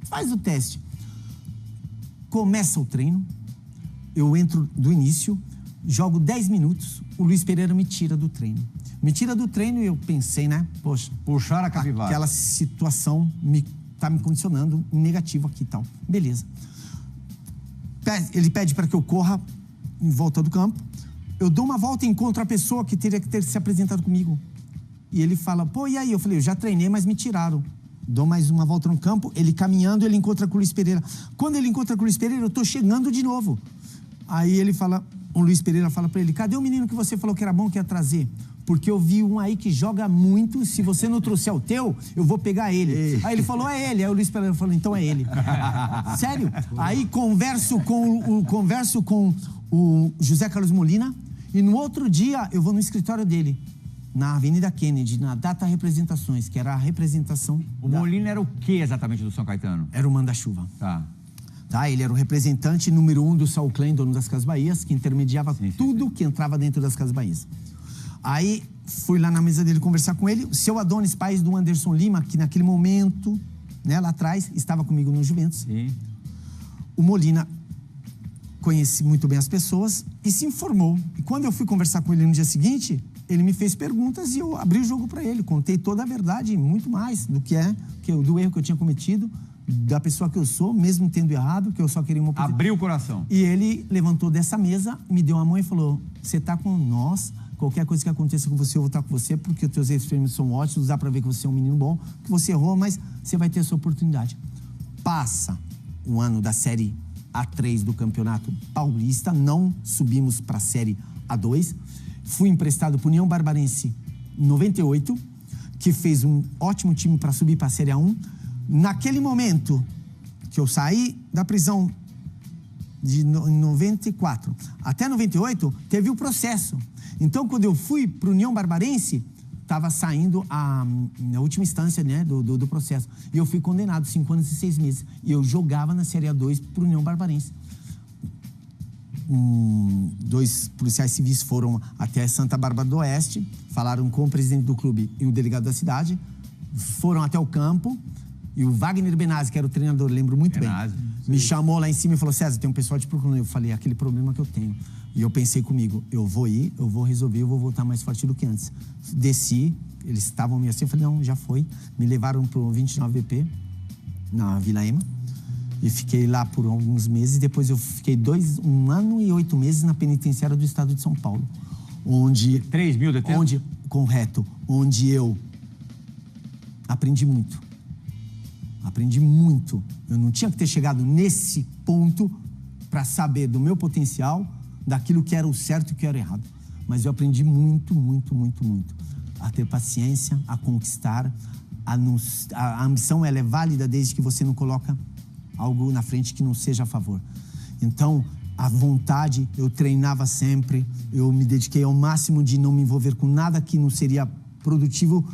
faz o teste. Começa o treino, eu entro do início, jogo 10 minutos, o Luiz Pereira me tira do treino. Me tira do treino e eu pensei, né? Poxa,
puxar a capivara.
Aquela situação tá me condicionando negativo aqui e tal. Beleza. Ele pede para que eu corra em volta do campo. Eu dou uma volta e encontro a pessoa que teria que ter se apresentado comigo. E ele fala, pô, e aí? Eu falei, eu já treinei, mas me tiraram. Dou mais uma volta no campo, ele caminhando, ele encontra com o Luiz Pereira. Quando ele encontra com o Luiz Pereira, eu tô chegando de novo. Aí ele fala, o Luiz Pereira fala para ele, cadê o menino que você falou que era bom, que ia trazer? Porque eu vi um aí que joga muito, se você não trouxer o teu, eu vou pegar ele. Aí ele falou, é ele. Aí o Luiz Pereira falou, então é ele. Sério? Aí converso com o José Carlos Molina e no outro dia eu vou no escritório dele, na Avenida Kennedy, na Data Representações, que era a representação...
O Molina era o que exatamente do São Caetano?
Era o manda-chuva.
Tá,
ele era o representante número 1 do Saul Klein, dono das Casas Bahias, que intermediava tudo que entrava dentro das Casas Bahias. Aí fui lá na mesa dele conversar com ele. O seu Adonis, pai do Anderson Lima, que naquele momento, né, lá atrás, estava comigo no Juventus.
Sim.
O Molina conhece muito bem as pessoas e se informou. E quando eu fui conversar com ele no dia seguinte, ele me fez perguntas e eu abri o jogo para ele. Contei toda a verdade, muito mais do do erro que eu tinha cometido, da pessoa que eu sou, mesmo tendo errado, que eu só queria uma oportunidade.
Abriu o coração.
E ele levantou dessa mesa, me deu a mão e falou, você tá com nós, qualquer coisa que aconteça com você, eu vou estar com você, porque os teus experimentos são ótimos, dá pra ver que você é um menino bom, que você errou, mas você vai ter a sua oportunidade. Passa o ano da Série A3 do Campeonato Paulista, não subimos pra Série A2, fui emprestado pro União Barbarense em 98, que fez um ótimo time para subir pra Série A1. Naquele momento que eu saí da prisão de 94 até 98, teve o processo. Então, quando eu fui para o União Barbarense, estava saindo na última instância, né, do processo. E eu fui condenado 5 anos e 6 meses. E eu jogava na Série A2 para o União Barbarense. 2 policiais civis foram até Santa Bárbara do Oeste, falaram com o presidente do clube e o delegado da cidade, foram até o campo. E o Wagner Benazzi, que era o treinador, lembro muito bem, me chamou lá em cima e falou, César, tem um pessoal te procurando. Eu falei, aquele problema que eu tenho. E eu pensei comigo, eu vou ir, eu vou resolver, eu vou voltar mais forte do que antes. Desci, eles estavam meio assim, eu falei, não, já foi. Me levaram pro 29BP, na Vila Ema, e fiquei lá por alguns meses. Depois eu fiquei 1 ano e 8 meses na penitenciária do estado de São Paulo, onde...
3 mil detentos?
Correto, onde eu aprendi muito. Aprendi muito. Eu não tinha que ter chegado nesse ponto para saber do meu potencial, daquilo que era o certo e o que era o errado. Mas eu aprendi muito, muito, muito, muito. A ter paciência, a conquistar. A ambição, ela é válida desde que você não coloca algo na frente que não seja a favor. Então, a vontade, eu treinava sempre. Eu me dediquei ao máximo de não me envolver com nada que não seria produtivo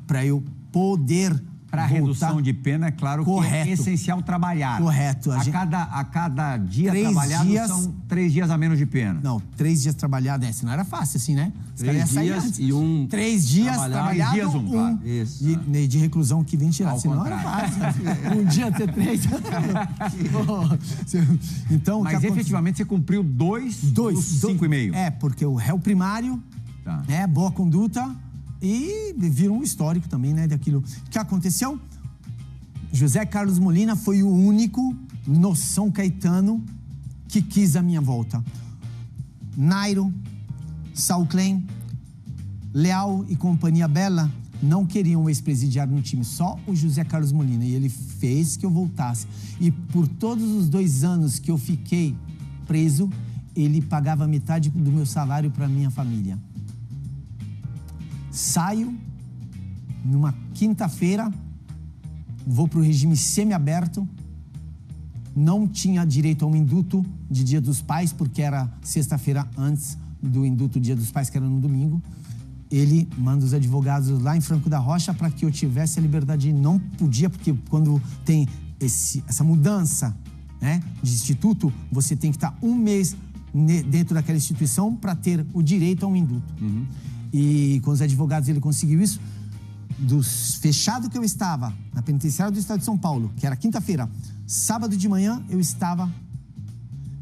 para eu poder
Para redução de pena, é claro que é essencial trabalhar.
Correto.
A cada dia
3
trabalhado
dias...
são 3 dias a menos de pena.
Não, 3 dias trabalhados, não era fácil assim, né?
3 dias e um...
3 dias trabalhado,
3 dias claro.
Isso.
De reclusão que vem tirar.
Ao
Senão
contrário.
era fácil. Um dia ter 3. Então,
mas efetivamente você cumpriu 2 dos 5,5.
É, porque o réu primário, boa conduta e virou um histórico também, né, daquilo. O que aconteceu? José Carlos Molina foi o único no São Caetano que quis a minha volta. Nairo, Saul Klein, Leal e Companhia Bela não queriam o ex-presidiário no time, só o José Carlos Molina. E ele fez que eu voltasse. E por todos os 2 anos que eu fiquei preso, ele pagava metade do meu salário para minha família. Saio numa quinta-feira, vou para o regime semiaberto, não tinha direito a um induto de Dia dos Pais, porque era sexta-feira antes do induto Dia dos Pais, que era no domingo. Ele manda os advogados lá em Franco da Rocha para que eu tivesse a liberdade. Não podia, porque quando tem essa mudança, né, de instituto, você tem que estar 1 mês dentro daquela instituição para ter o direito a um induto. E com os advogados ele conseguiu isso. Do fechado que eu estava na penitenciária do estado de São Paulo, que era quinta-feira, sábado de manhã eu estava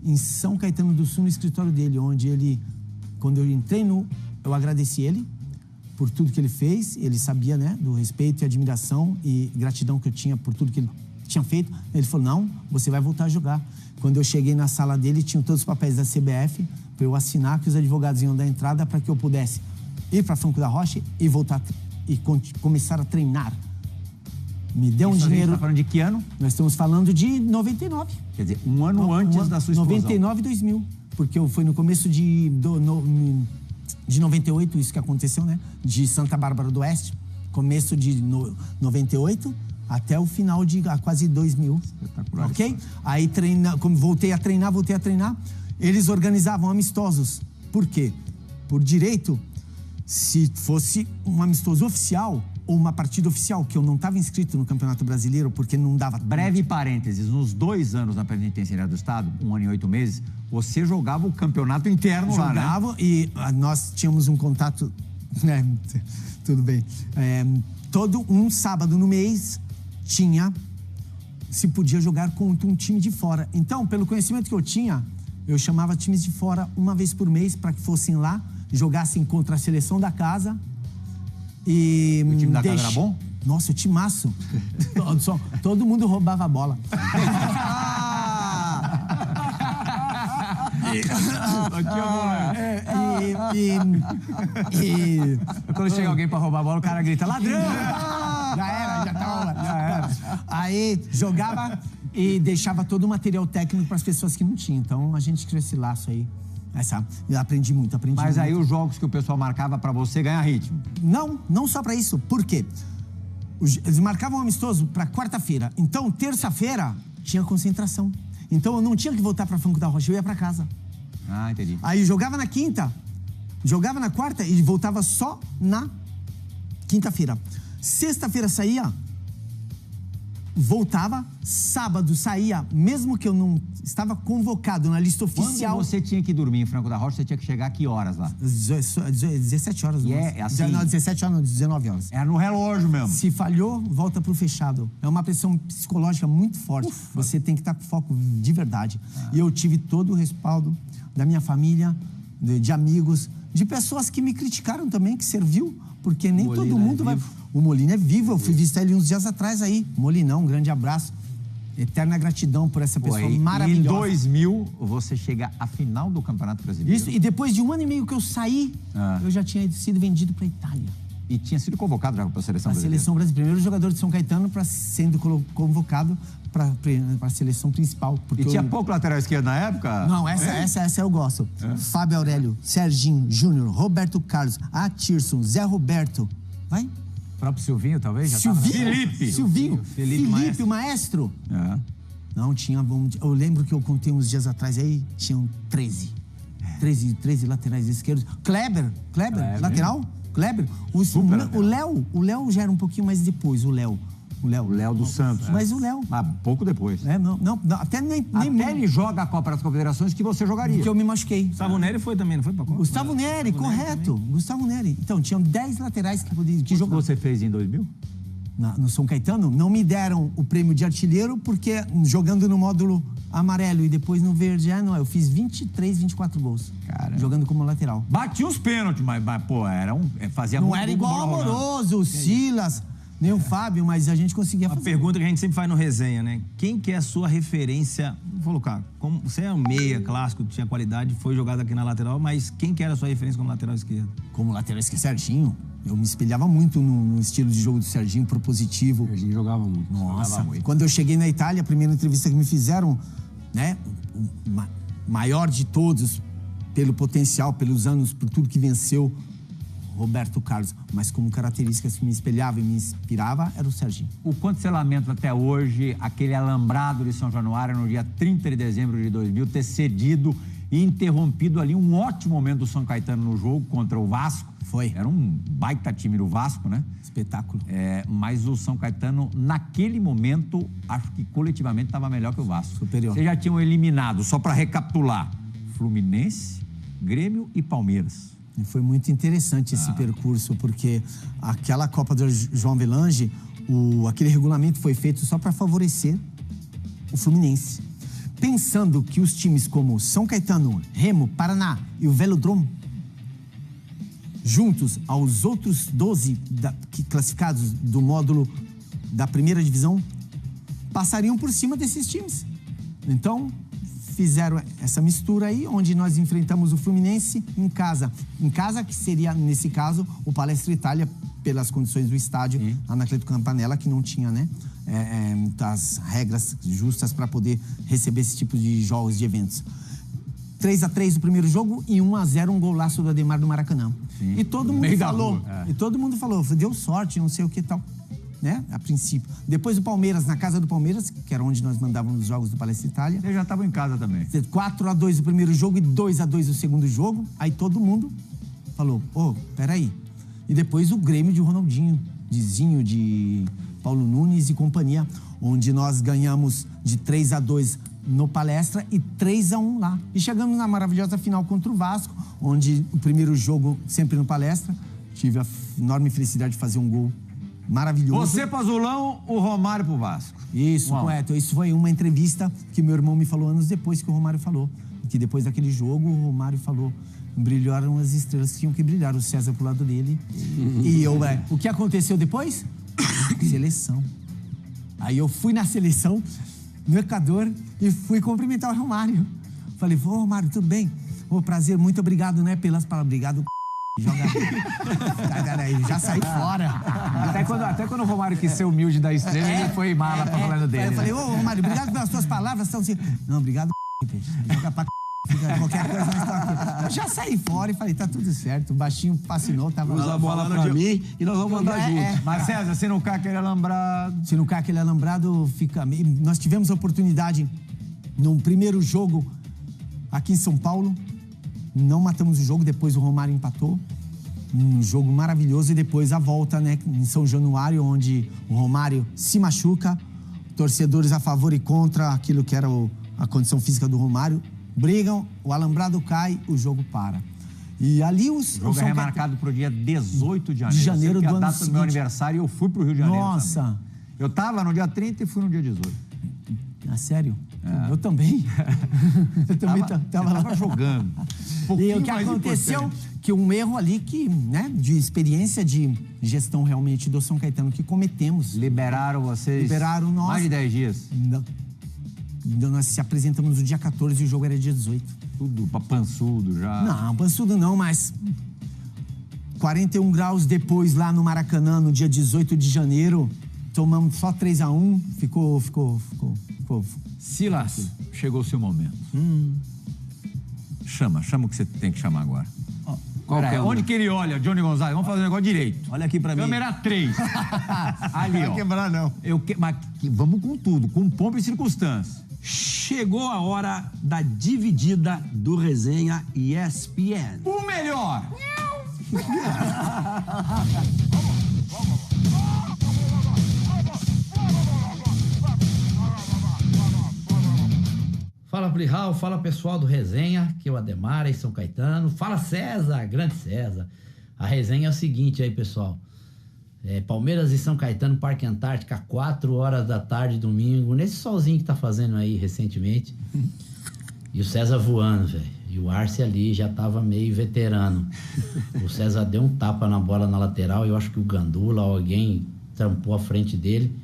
em São Caetano do Sul, no escritório dele, onde ele, quando eu entrei eu agradeci ele por tudo que ele fez. Ele sabia, né, do respeito e admiração e gratidão que eu tinha por tudo que ele tinha feito. Ele falou, não, você vai voltar a jogar. Quando eu cheguei na sala dele, tinham todos os papéis da CBF para eu assinar, que os advogados iam dar entrada para que eu pudesse ir para Franco da Rocha e voltar e começar a treinar. Me deu um dinheiro... A gente
está falando de que ano?
Nós estamos falando de 99.
Quer dizer, um ano antes da sua explosão.
99 e 2000. Porque foi no começo de 98 isso que aconteceu, né? De Santa Bárbara do Oeste. Começo de 98 até o final de quase 2000. Espetacular. Ok? Aí como voltei a treinar. Eles organizavam amistosos. Por quê? Por direito, se fosse um amistoso oficial ou uma partida oficial, que eu não estava inscrito no Campeonato Brasileiro, porque não dava...
Breve parênteses, nos 2 anos na penitenciária do Estado, 1 ano e 8 meses, você jogava o campeonato interno lá, né?
Jogava e nós tínhamos um contato... né? Tudo bem. Todo um sábado no mês se podia jogar contra um time de fora. Então, pelo conhecimento que eu tinha, eu chamava times de fora uma vez por mês para que fossem lá, jogassem contra a seleção da casa e...
O time da casa era bom?
Nossa, o timaço. Todo mundo roubava a bola.
Quando chega alguém pra roubar a bola, o cara grita, ladrão!
Já era. Aí jogava e deixava todo o material técnico para as pessoas que não tinham. Então a gente criou esse laço aí. Eu aprendi muito.
Mas aí os jogos que o pessoal marcava pra você ganhar ritmo?
Não só pra isso. Por quê? Eles marcavam um amistoso pra quarta-feira. Então, terça-feira, tinha concentração. Então, eu não tinha que voltar pra Franco da Rocha, eu ia pra casa.
Ah, entendi.
Aí, jogava na quinta, jogava na quarta e voltava só na quinta-feira. Sexta-feira saía, voltava, sábado saía, mesmo que eu não estava convocado na lista oficial.
Quando você tinha que dormir em Franco da Rocha, você tinha que chegar a que horas lá?
17 horas.
Assim?
Não, 17 horas, não, 19 horas.
Era no relógio mesmo.
Se falhou, volta pro fechado. É uma pressão psicológica muito forte. Você tem que estar com foco de verdade. E eu tive todo o respaldo da minha família, de amigos, de pessoas que me criticaram também, que serviu, porque nem todo mundo vai... O Molina é vivo, eu fui visitar ele uns dias atrás aí. Molinão, um grande abraço. Eterna gratidão por essa pessoa maravilhosa.
Em 2000, você chega à final do Campeonato Brasileiro.
Isso, e depois de 1 ano e meio que eu saí, eu já tinha sido vendido para a Itália.
E tinha sido convocado já para a Seleção Brasileira? A
Seleção Brasileira. Primeiro jogador de São Caetano sendo convocado para a seleção principal.
E tinha pouco lateral esquerdo na época?
Não, essa eu gosto. Fábio Aurélio, Serginho, Júnior, Roberto Carlos, Atirson, Zé Roberto. Vai?
O próprio Silvinho, talvez?
Felipe, o maestro. Não, tinha... Eu lembro que eu contei uns dias atrás aí, tinham 13 laterais esquerdos. Kleber, lateral? Kleber. O Léo já era um pouquinho mais depois, o Léo. O Léo
do Santos.
Mas o Léo...
Mas pouco depois.
Não, até nem
ele joga a Copa das Confederações que você jogaria.
que eu me machuquei.
Gustavo Neri foi também, não foi pra Copa?
Gustavo Neri, correto. Gustavo Neri. Então, tinham 10 laterais que jogavam.
Você fez em 2000?
No São Caetano, não me deram o prêmio de artilheiro, porque jogando no módulo amarelo e depois no verde, eu fiz 23, 24 gols.
Cara.
Jogando como lateral.
Batia os pênaltis, mas pô, fazia
Não
muito
era
gol
igual
com bola rolando.
Amoroso, o Silas, nem o Fábio, mas a gente conseguia
Uma
fazer.
pergunta que a gente sempre faz no resenha, né? Quem que é a sua referência? Vou colocar, como você é um meia clássico, tinha qualidade, foi jogado aqui na lateral, mas quem que era a sua referência como lateral esquerdo?
Como lateral esquerdo, Serginho. Eu me espelhava muito no estilo de jogo do Serginho, propositivo.
O Serginho jogava muito.
Nossa, quando eu cheguei na Itália, a primeira entrevista que me fizeram, né? O maior de todos, pelo potencial, pelos anos, por tudo que venceu, Roberto Carlos. Mas como características que me espelhava e me inspirava, era o Serginho.
O quanto você lamenta até hoje aquele alambrado de São Januário no dia 30 de dezembro de 2000 ter cedido e interrompido ali um ótimo momento do São Caetano no jogo contra o Vasco.
Foi.
Era um baita time do Vasco, né?
Espetáculo.
Mas o São Caetano, naquele momento, acho que coletivamente estava melhor que o Vasco.
Superior.
Vocês já tinham eliminado, só para recapitular, Fluminense, Grêmio e Palmeiras.
E foi muito interessante esse percurso, porque aquela Copa do João Avelange, aquele regulamento foi feito só para favorecer o Fluminense. Pensando que os times como São Caetano, Remo, Paraná e o Velodrome, juntos aos outros 12 classificados do módulo da primeira divisão, passariam por cima desses times. Então, fizeram essa mistura aí, onde nós enfrentamos o Fluminense em casa. Em casa, que seria, nesse caso, o Palestra Itália, pelas condições do estádio, Anacleto Campanella, que não tinha, né, muitas regras justas para poder receber esse tipo de jogos, de eventos. 3-3 o primeiro jogo e 1-0 um golaço do Ademar do Maracanã. Sim. E todo mundo falou, deu sorte, não sei o que tal, né? A princípio. Depois o Palmeiras, na casa do Palmeiras, que era onde nós mandávamos os jogos do Palestra Itália.
Você já estava em casa também.
4-2 o primeiro jogo e 2-2 o segundo jogo. Aí todo mundo falou, peraí. E depois o Grêmio de Ronaldinho, de Zinho, de Paulo Nunes e companhia, onde nós ganhamos de 3-2 no Palestra e 3-1 lá. E chegamos na maravilhosa final contra o Vasco, onde o primeiro jogo sempre no Palestra, tive a enorme felicidade de fazer um gol maravilhoso.
Você pro Azulão, o Romário pro Vasco.
Isso, correto. Isso foi uma entrevista que meu irmão me falou anos depois que o Romário falou. Que depois daquele jogo, o Romário falou, brilharam as estrelas que tinham que brilhar, o César pro lado dele. E eu, o que aconteceu depois? Seleção. Aí eu fui na seleção, no Equador, e fui cumprimentar o Romário. Falei, Romário, tudo bem? Prazer, muito obrigado, né, pelas palavras. Obrigado, joga. Já saí fora.
Até quando o Romário quis ser humilde da estrela, ele foi mala pra falando dele.
Eu falei, Romário, obrigado pelas suas palavras. Não, obrigado, joga pra qualquer coisa, nós estamos aqui. Eu já saí fora e falei, tá tudo certo. O baixinho fascinou, tava
Usa a bola pra mim e nós vamos andar junto.
Mas César, se não cai aquele alambrado...
Se não cai aquele alambrado, fica... Nós tivemos a oportunidade, num primeiro jogo aqui em São Paulo, não matamos o jogo, depois o Romário empatou. Um jogo maravilhoso e depois a volta, né, em São Januário, onde o Romário se machuca, torcedores a favor e contra aquilo que era a condição física do Romário, brigam, o alambrado cai, o jogo para. E ali o
jogo é remarcado para o dia 18 de janeiro.
De janeiro do ano
data do meu aniversário, eu fui para o Rio de Janeiro.
Nossa!
Também. Eu estava no dia 30 e fui no dia 18.
Ah, sério? Eu também. Eu também tava
jogando.
E o que aconteceu, que um erro ali que, né, de experiência de gestão realmente do São Caetano que cometemos.
Liberaram vocês?
Liberaram nós.
Mais de 10 dias?
Não. Nós se apresentamos no dia 14 e o jogo era dia 18.
Tudo pra pançudo já?
Não, pançudo não, mas 41 graus depois lá no Maracanã, no dia 18 de janeiro, tomamos só 3-1, ficou.
Silas, chegou o seu momento. Chama o que você tem que chamar agora. Onde que ele olha, Johnny Gonzalez? Vamos fazer um negócio direito.
Olha aqui pra mim.
Câmera 3. Ali, ó.
Não vai quebrar, não.
Mas vamos com tudo, com pompa e circunstância.
Chegou a hora da dividida do Resenha ESPN.
O melhor!
Plihal, fala pessoal do Resenha, que é o Ademar aí, São Caetano. Fala César, grande César. A resenha é o seguinte aí, pessoal. Palmeiras e São Caetano, Parque Antártica, 4 horas da tarde, domingo, nesse solzinho que tá fazendo aí recentemente. E o César voando, velho. E o Arce ali já tava meio veterano. O César deu um tapa na bola na lateral, eu acho que o Gandula, alguém tampou a frente dele.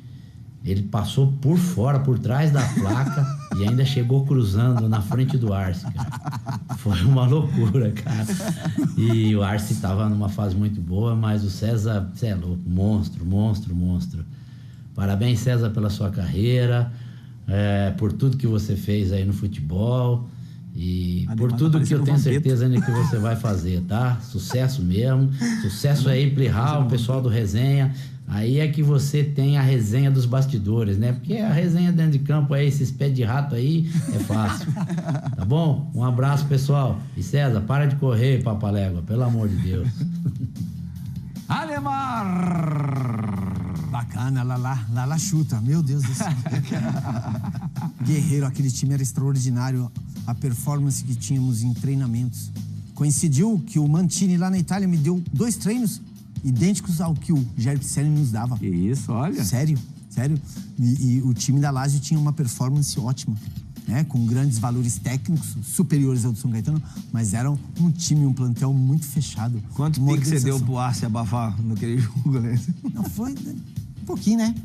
Ele passou por fora, por trás da placa e ainda chegou cruzando na frente do Arce, cara. Foi uma loucura, cara. E o Arce tava numa fase muito boa, mas o César, você é louco, monstro, monstro, monstro. Parabéns, César, pela sua carreira, por tudo que você fez aí no futebol e por tudo que eu tenho certeza ainda que você vai fazer, tá? Sucesso mesmo. Sucesso aí, Plihal, pessoal do Resenha. Aí é que você tem a resenha dos bastidores, né? Porque a resenha dentro de campo aí, esses pés de rato aí, é fácil. Tá bom? Um abraço, pessoal. E César, para de correr, Papalégua, pelo amor de Deus.
Ademar!
Bacana, Lala chuta, meu Deus do céu. Guerreiro, aquele time era extraordinário. A performance que tínhamos em treinamentos. Coincidiu que o Mantini lá na Itália me deu 2 treinos idênticos ao que o Jair Pisselli nos dava.
Que isso, olha.
Sério. E o time da Lazio tinha uma performance ótima, né? Com grandes valores técnicos, superiores ao do São Caetano, mas era um time, um plantel muito fechado.
Quanto pique você deu pro Arce abafar naquele jogo, né?
Não, foi um pouquinho, né?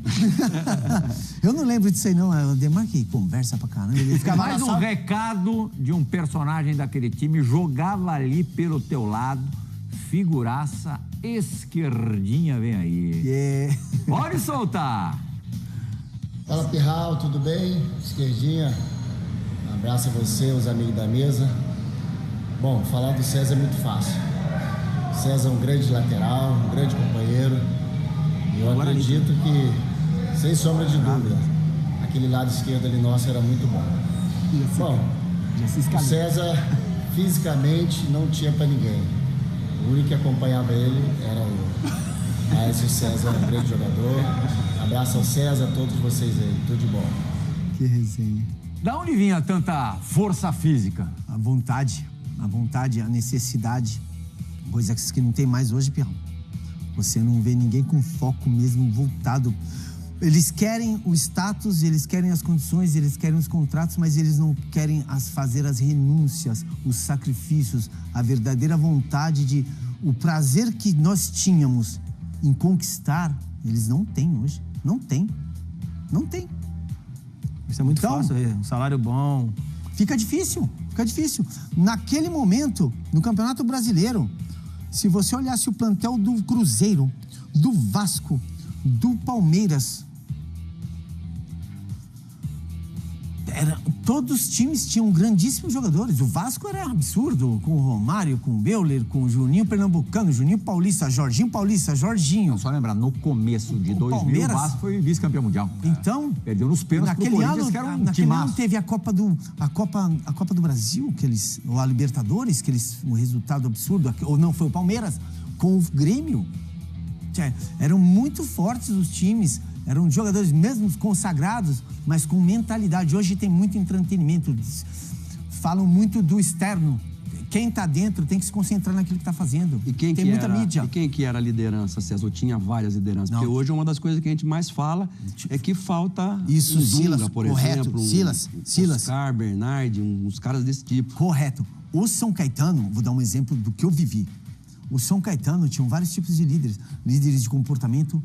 Eu não lembro disso aí, não. O Ademar que conversa pra caramba. Ele ficava
Mais um recado de um personagem daquele time, jogava ali pelo teu lado, figuraça, esquerdinha, vem aí. Pode soltar.
Fala, Plihal, tudo bem? Esquerdinha, um abraço a você, os amigos da mesa. Bom, falar do César é muito fácil. César é um grande lateral, um grande companheiro. E eu acredito que, sem sombra de dúvida, aquele lado esquerdo ali nosso era muito bom. Bom, o César fisicamente não tinha pra ninguém. O único que acompanhava ele era eu. Mas o César é um grande jogador. Abraço ao César, a todos vocês aí. Tudo de bom.
Que resenha.
Da onde vinha tanta força física?
A vontade, a necessidade. Coisas que não tem mais hoje, Pirrão. Você não vê ninguém com foco mesmo voltado. Eles querem o status, eles querem as condições, eles querem os contratos, mas eles não querem fazer as renúncias, os sacrifícios, a verdadeira vontade de... O prazer que nós tínhamos em conquistar, eles não têm hoje. Não tem.
Isso é muito fácil, um salário bom.
Fica difícil. Naquele momento, no Campeonato Brasileiro, se você olhasse o plantel do Cruzeiro, do Vasco, do Palmeiras, todos os times tinham grandíssimos jogadores. O Vasco era absurdo, com o Romário, com o Beuler, com o Juninho Pernambucano, Juninho Paulista, Jorginho.
Só lembrar, no começo de 2000,
Palmeiras,
o Vasco foi vice-campeão mundial.
Então,
perdeu nos pênaltis pro Corinthians, que era um
naquele
timaço.
ano teve a Copa do Brasil, ou a Libertadores, um resultado absurdo, ou não, foi o Palmeiras, com o Grêmio. Eram muito fortes os times, eram jogadores mesmo consagrados, mas com mentalidade. Hoje tem muito entretenimento, falam muito do externo. Quem tá dentro tem que se concentrar naquilo que tá fazendo.
E quem
tem
que
muita
era,
mídia.
E quem que era a liderança, César? Eu tinha várias lideranças.
Não.
Porque hoje uma das coisas que a gente mais fala é que falta
Isso,
um Dunga,
Silas,
por
correto.
exemplo.
Silas.
Oscar, Bernardi, uns caras desse tipo.
Correto. O São Caetano, vou dar um exemplo do que eu vivi. O São Caetano tinha vários tipos de líderes. Líderes de comportamento,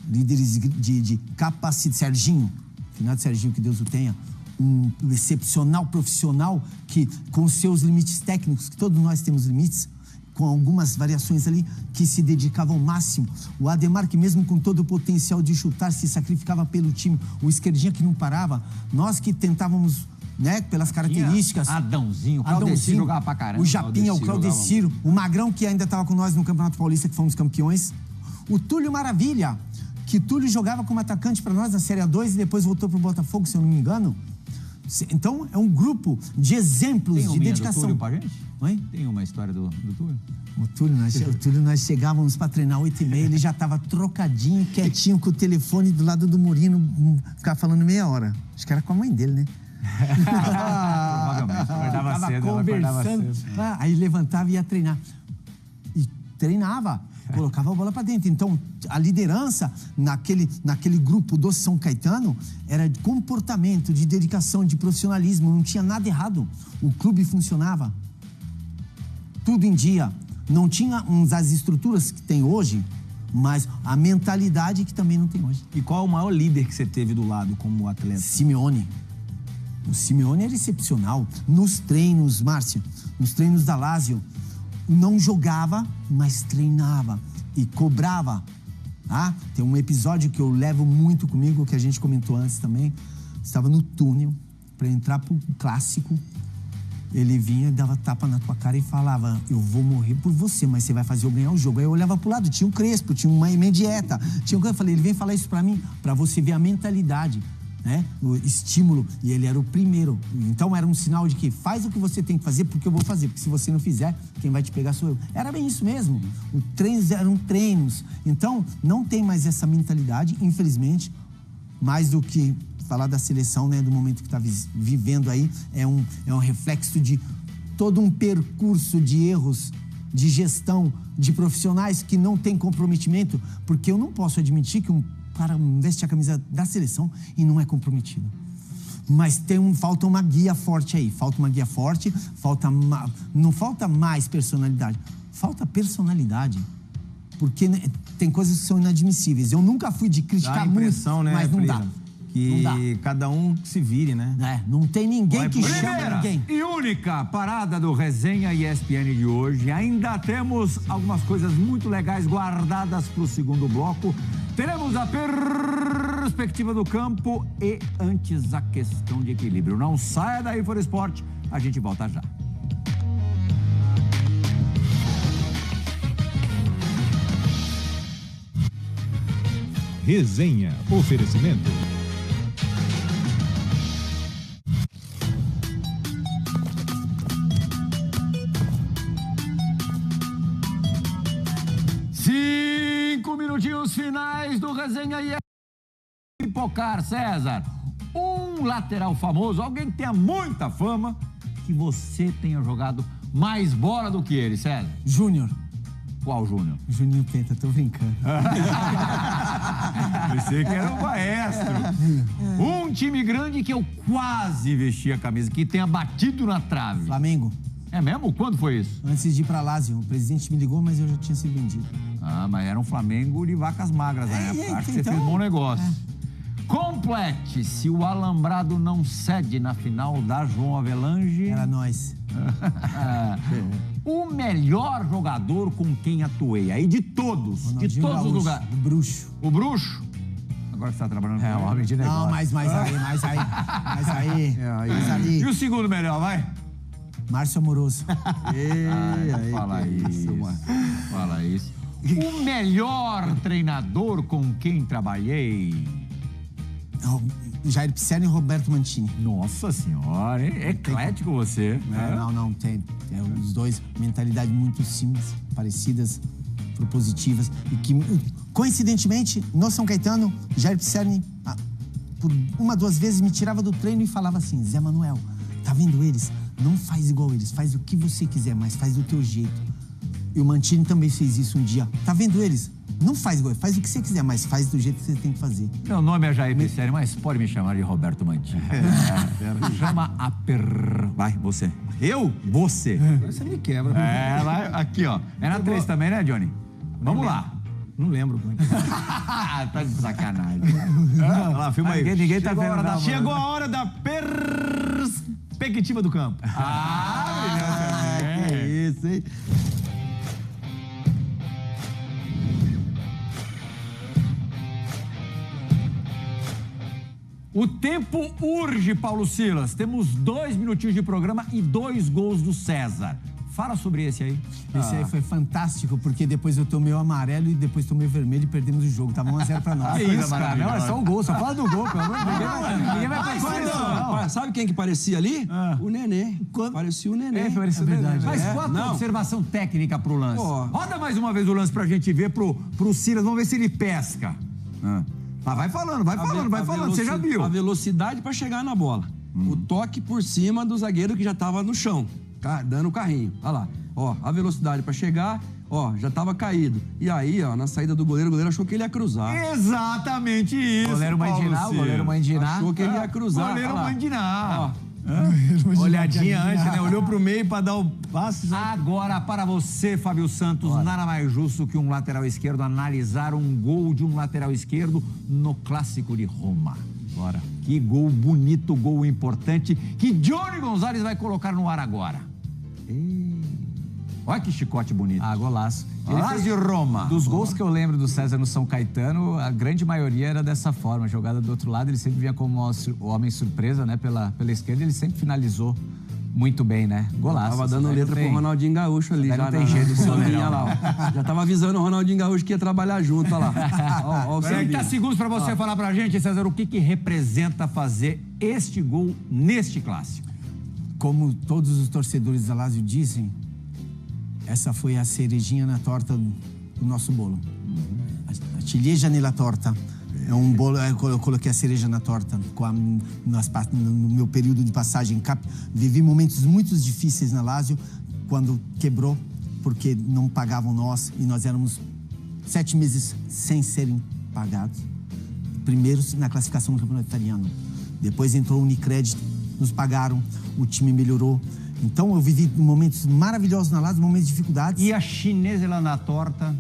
líderes de capacidade. Serginho, finado Serginho, que Deus o tenha. Um excepcional profissional que, com seus limites técnicos, que todos nós temos limites, com algumas variações ali, que se dedicava ao máximo. O Ademar, que mesmo com todo o potencial de chutar, se sacrificava pelo time. O esquerdinha que não parava. Nós que tentávamos, né, pelas características.
Adãozinho, o Claudecir jogava pra caramba.
O Japinha, o Claudecir, o Magrão, que ainda estava com nós no Campeonato Paulista, que fomos campeões. O Túlio Maravilha, que Túlio jogava como atacante para nós na Série A2 e depois voltou pro Botafogo, se eu não me engano. Então, é um grupo de exemplos de dedicação.
Tem uma pra gente?
Oi?
Tem uma história do Túlio?
O Túlio, nós chegávamos para treinar 8h30, ele já estava trocadinho, quietinho, com o telefone do lado do Murino, ficava falando meia hora. Acho que era com a mãe dele, né?
Provavelmente. Acordava
Tava
cedo, ela acordava
conversando.
cedo.
Aí levantava e ia treinar. E treinava, colocava a bola pra dentro. Então, a liderança naquele grupo do São Caetano era de comportamento, de dedicação, de profissionalismo. Não tinha nada errado. O clube funcionava. Tudo em dia. Não tinha as estruturas que tem hoje, mas a mentalidade que também não tem hoje.
E qual é o maior líder que você teve do lado como atleta?
Simeone. O Simeone era excepcional. Nos treinos, Márcio, nos treinos da Lazio, não jogava, mas treinava e cobrava. Ah, tem um episódio que eu levo muito comigo, que a gente comentou antes também. Estava no túnel para entrar pro clássico. Ele vinha, dava tapa na tua cara e falava: eu vou morrer por você, mas você vai fazer eu ganhar o jogo. Aí eu olhava pro lado, tinha um Crespo, tinha uma Mendieta, eu falei, ele vem falar isso pra mim, pra você ver a mentalidade, né? O estímulo. E ele era o primeiro. Então era um sinal de que faz o que você tem que fazer, porque eu vou fazer. Porque se você não fizer, quem vai te pegar sou eu. Era bem isso mesmo. Os treinos eram treinos. Então, não tem mais essa mentalidade, infelizmente, mais do que falar da seleção, né, do momento que está vivendo aí, é um reflexo de todo um percurso de erros, de gestão, de profissionais que não têm comprometimento, porque eu não posso admitir que um cara veste a camisa da seleção e não é comprometido. Mas falta uma guia forte aí, falta uma guia forte, não falta mais personalidade, falta personalidade. Porque tem coisas que são inadmissíveis. Eu nunca fui de criticar muito,
né,
mas não dá.
Que
não dá.
cada um se vire, né?
Não tem ninguém que chama
Primeira
ninguém.
e única parada do Resenha ESPN de hoje. Ainda temos algumas coisas muito legais guardadas para o segundo bloco. Teremos a perspectiva do campo e antes a questão de equilíbrio. Não saia daí, For Esporte. A gente volta já.
Resenha. Oferecimento.
Minutinhos finais do Resenha e pipocar, César. Um lateral famoso, alguém que tenha muita fama, que você tenha jogado mais bola do que ele, César.
Júnior.
Qual Júnior?
Juninho Penta, tô brincando.
Pensei que era o maestro. Um time grande que eu quase vesti a camisa, que tenha batido na trave.
Flamengo.
É mesmo? Quando foi isso?
Antes de ir pra Lazio. O presidente me ligou, mas eu já tinha sido vendido.
Ah, mas era um Flamengo de vacas magras na época. Acho que você fez bom negócio. Complete, se o Alambrado não cede na final da João Avelange...
Era nós.
O melhor jogador com quem atuei, aí de todos,
Ronaldinho
de todos
Gaúcho,
os lugares.
O Bruxo.
O Bruxo? Agora que você tá trabalhando com ele.
Homem de negócio.
Não, mais ali.
E o segundo melhor, vai?
Márcio Amoroso.
Fala isso, mano. Fala isso. O melhor treinador com quem trabalhei...
Jair Pisserni e Roberto Mantini.
Nossa senhora, hein? Eclético você. Né?
Não, tem os dois, mentalidade muito simples, parecidas, propositivas, e que, coincidentemente, no São Caetano, Jair Pisserni, por 1, 2 vezes, me tirava do treino e falava assim: Zé Manuel, tá vendo eles? Não faz igual eles, faz o que você quiser, mas faz do teu jeito. E o Mantini também fez isso um dia. Tá vendo eles? Não faz igual, faz o que você quiser, mas faz do jeito que você tem que fazer.
Meu nome é Jair Pisserni, mas pode me chamar de Roberto Mantini. Chama a Vai, você.
Eu?
Você.
Você me quebra.
Vai, aqui, ó. É na 3 também, né, Johnny? Vamos lá.
Não lembro.
Tá de sacanagem.
Olha lá, filma aí.
Ninguém tá vendo.
Chegou a hora da perspectiva do campo.
Que
isso, hein?
O tempo urge, Paulo Silas. Temos 2 minutinhos de programa e 2 gols do César. Fala sobre esse aí.
Esse aí foi fantástico, porque depois eu tomei o amarelo e depois tomei o vermelho e perdemos o jogo. Tava 1-0 pra nós.
Que isso, cara? Não, é só o gol. Só fala do gol, pelo amor de Deus. Ninguém vai
Mas sabe quem que parecia ali? O Nenê. Parecia o Nenê.
É verdade.
Mas qual a tua observação técnica pro lance? Roda mais uma vez o lance pra gente ver pro Silas. Vamos ver se ele pesca. Vai falando. Você já viu.
A velocidade pra chegar na bola. O toque por cima do zagueiro que já tava no chão, dando o carrinho. Olha lá, ó, a velocidade para chegar, ó, já tava caído. E aí, ó, na saída do goleiro, o goleiro achou que ele ia cruzar.
Exatamente isso,
Goleiro Mandiná.
Achou que ele ia cruzar.
Goleiro
olha lá.
Mandiná.
Olhadinha antes, né? Olhou pro meio pra dar o passe.
Agora, para você, Fábio Santos, nada mais justo que um lateral esquerdo analisar um gol de um lateral esquerdo no Clássico de Roma.
Bora.
Que gol bonito, gol importante, que Johnny Gonzalez vai colocar no ar agora. Olha que chicote bonito.
Ah, golaço.
Lazio Roma.
Dos gols que eu lembro do César no São Caetano, a grande maioria era dessa forma. A jogada do outro lado, ele sempre vinha como o homem surpresa, né? Pela esquerda, ele sempre finalizou muito bem, né? Golaço.
Tava dando letra pro Ronaldinho Gaúcho ali. Já
não tem jeito,
sambinha lá, ó. Já tava avisando o Ronaldinho Gaúcho que ia trabalhar junto, olha lá. Ó, o
30 segundos para você falar pra gente, César, o que representa fazer este gol neste clássico?
Como todos os torcedores da Lazio dizem, essa foi a cerejinha na torta do nosso bolo. A ciliegia nella torta. É um bolo, eu coloquei a cereja na torta. No meu período de passagem, vivi momentos muito difíceis na Lazio, quando quebrou, porque não pagavam nós, e nós éramos 7 meses sem serem pagados. Primeiros na classificação do campeonato italiano. Depois entrou o Unicred, nos pagaram, o time melhorou. Então eu vivi momentos maravilhosos na Lazio, momentos de dificuldades.
E a chinesa lá na torta?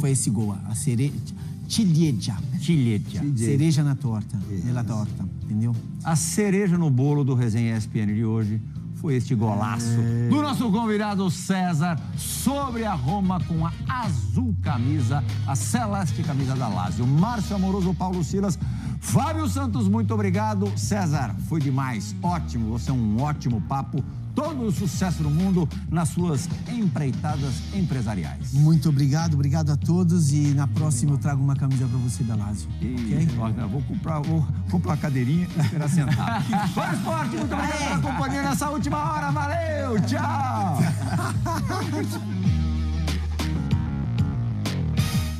Foi esse gol. A ciliegia. Cereja na torta. Nella torta, entendeu?
A cereja no bolo do Resenha ESPN de hoje foi este golaço do nosso convidado César sobre a Roma com a azul camisa, a celeste camisa da Lazio. Márcio Amoroso, Paulo Silas, Fábio Santos, muito obrigado. César, foi demais, ótimo, você é um ótimo papo. Todo o sucesso do mundo nas suas empreitadas empresariais.
Muito obrigado a todos, e na próxima eu trago uma camisa para você da Lazio.
Okay? Eu vou comprar uma cadeirinha e esperar sentar. Bora Esporte, muito obrigado pela companhia nessa última hora, valeu, tchau!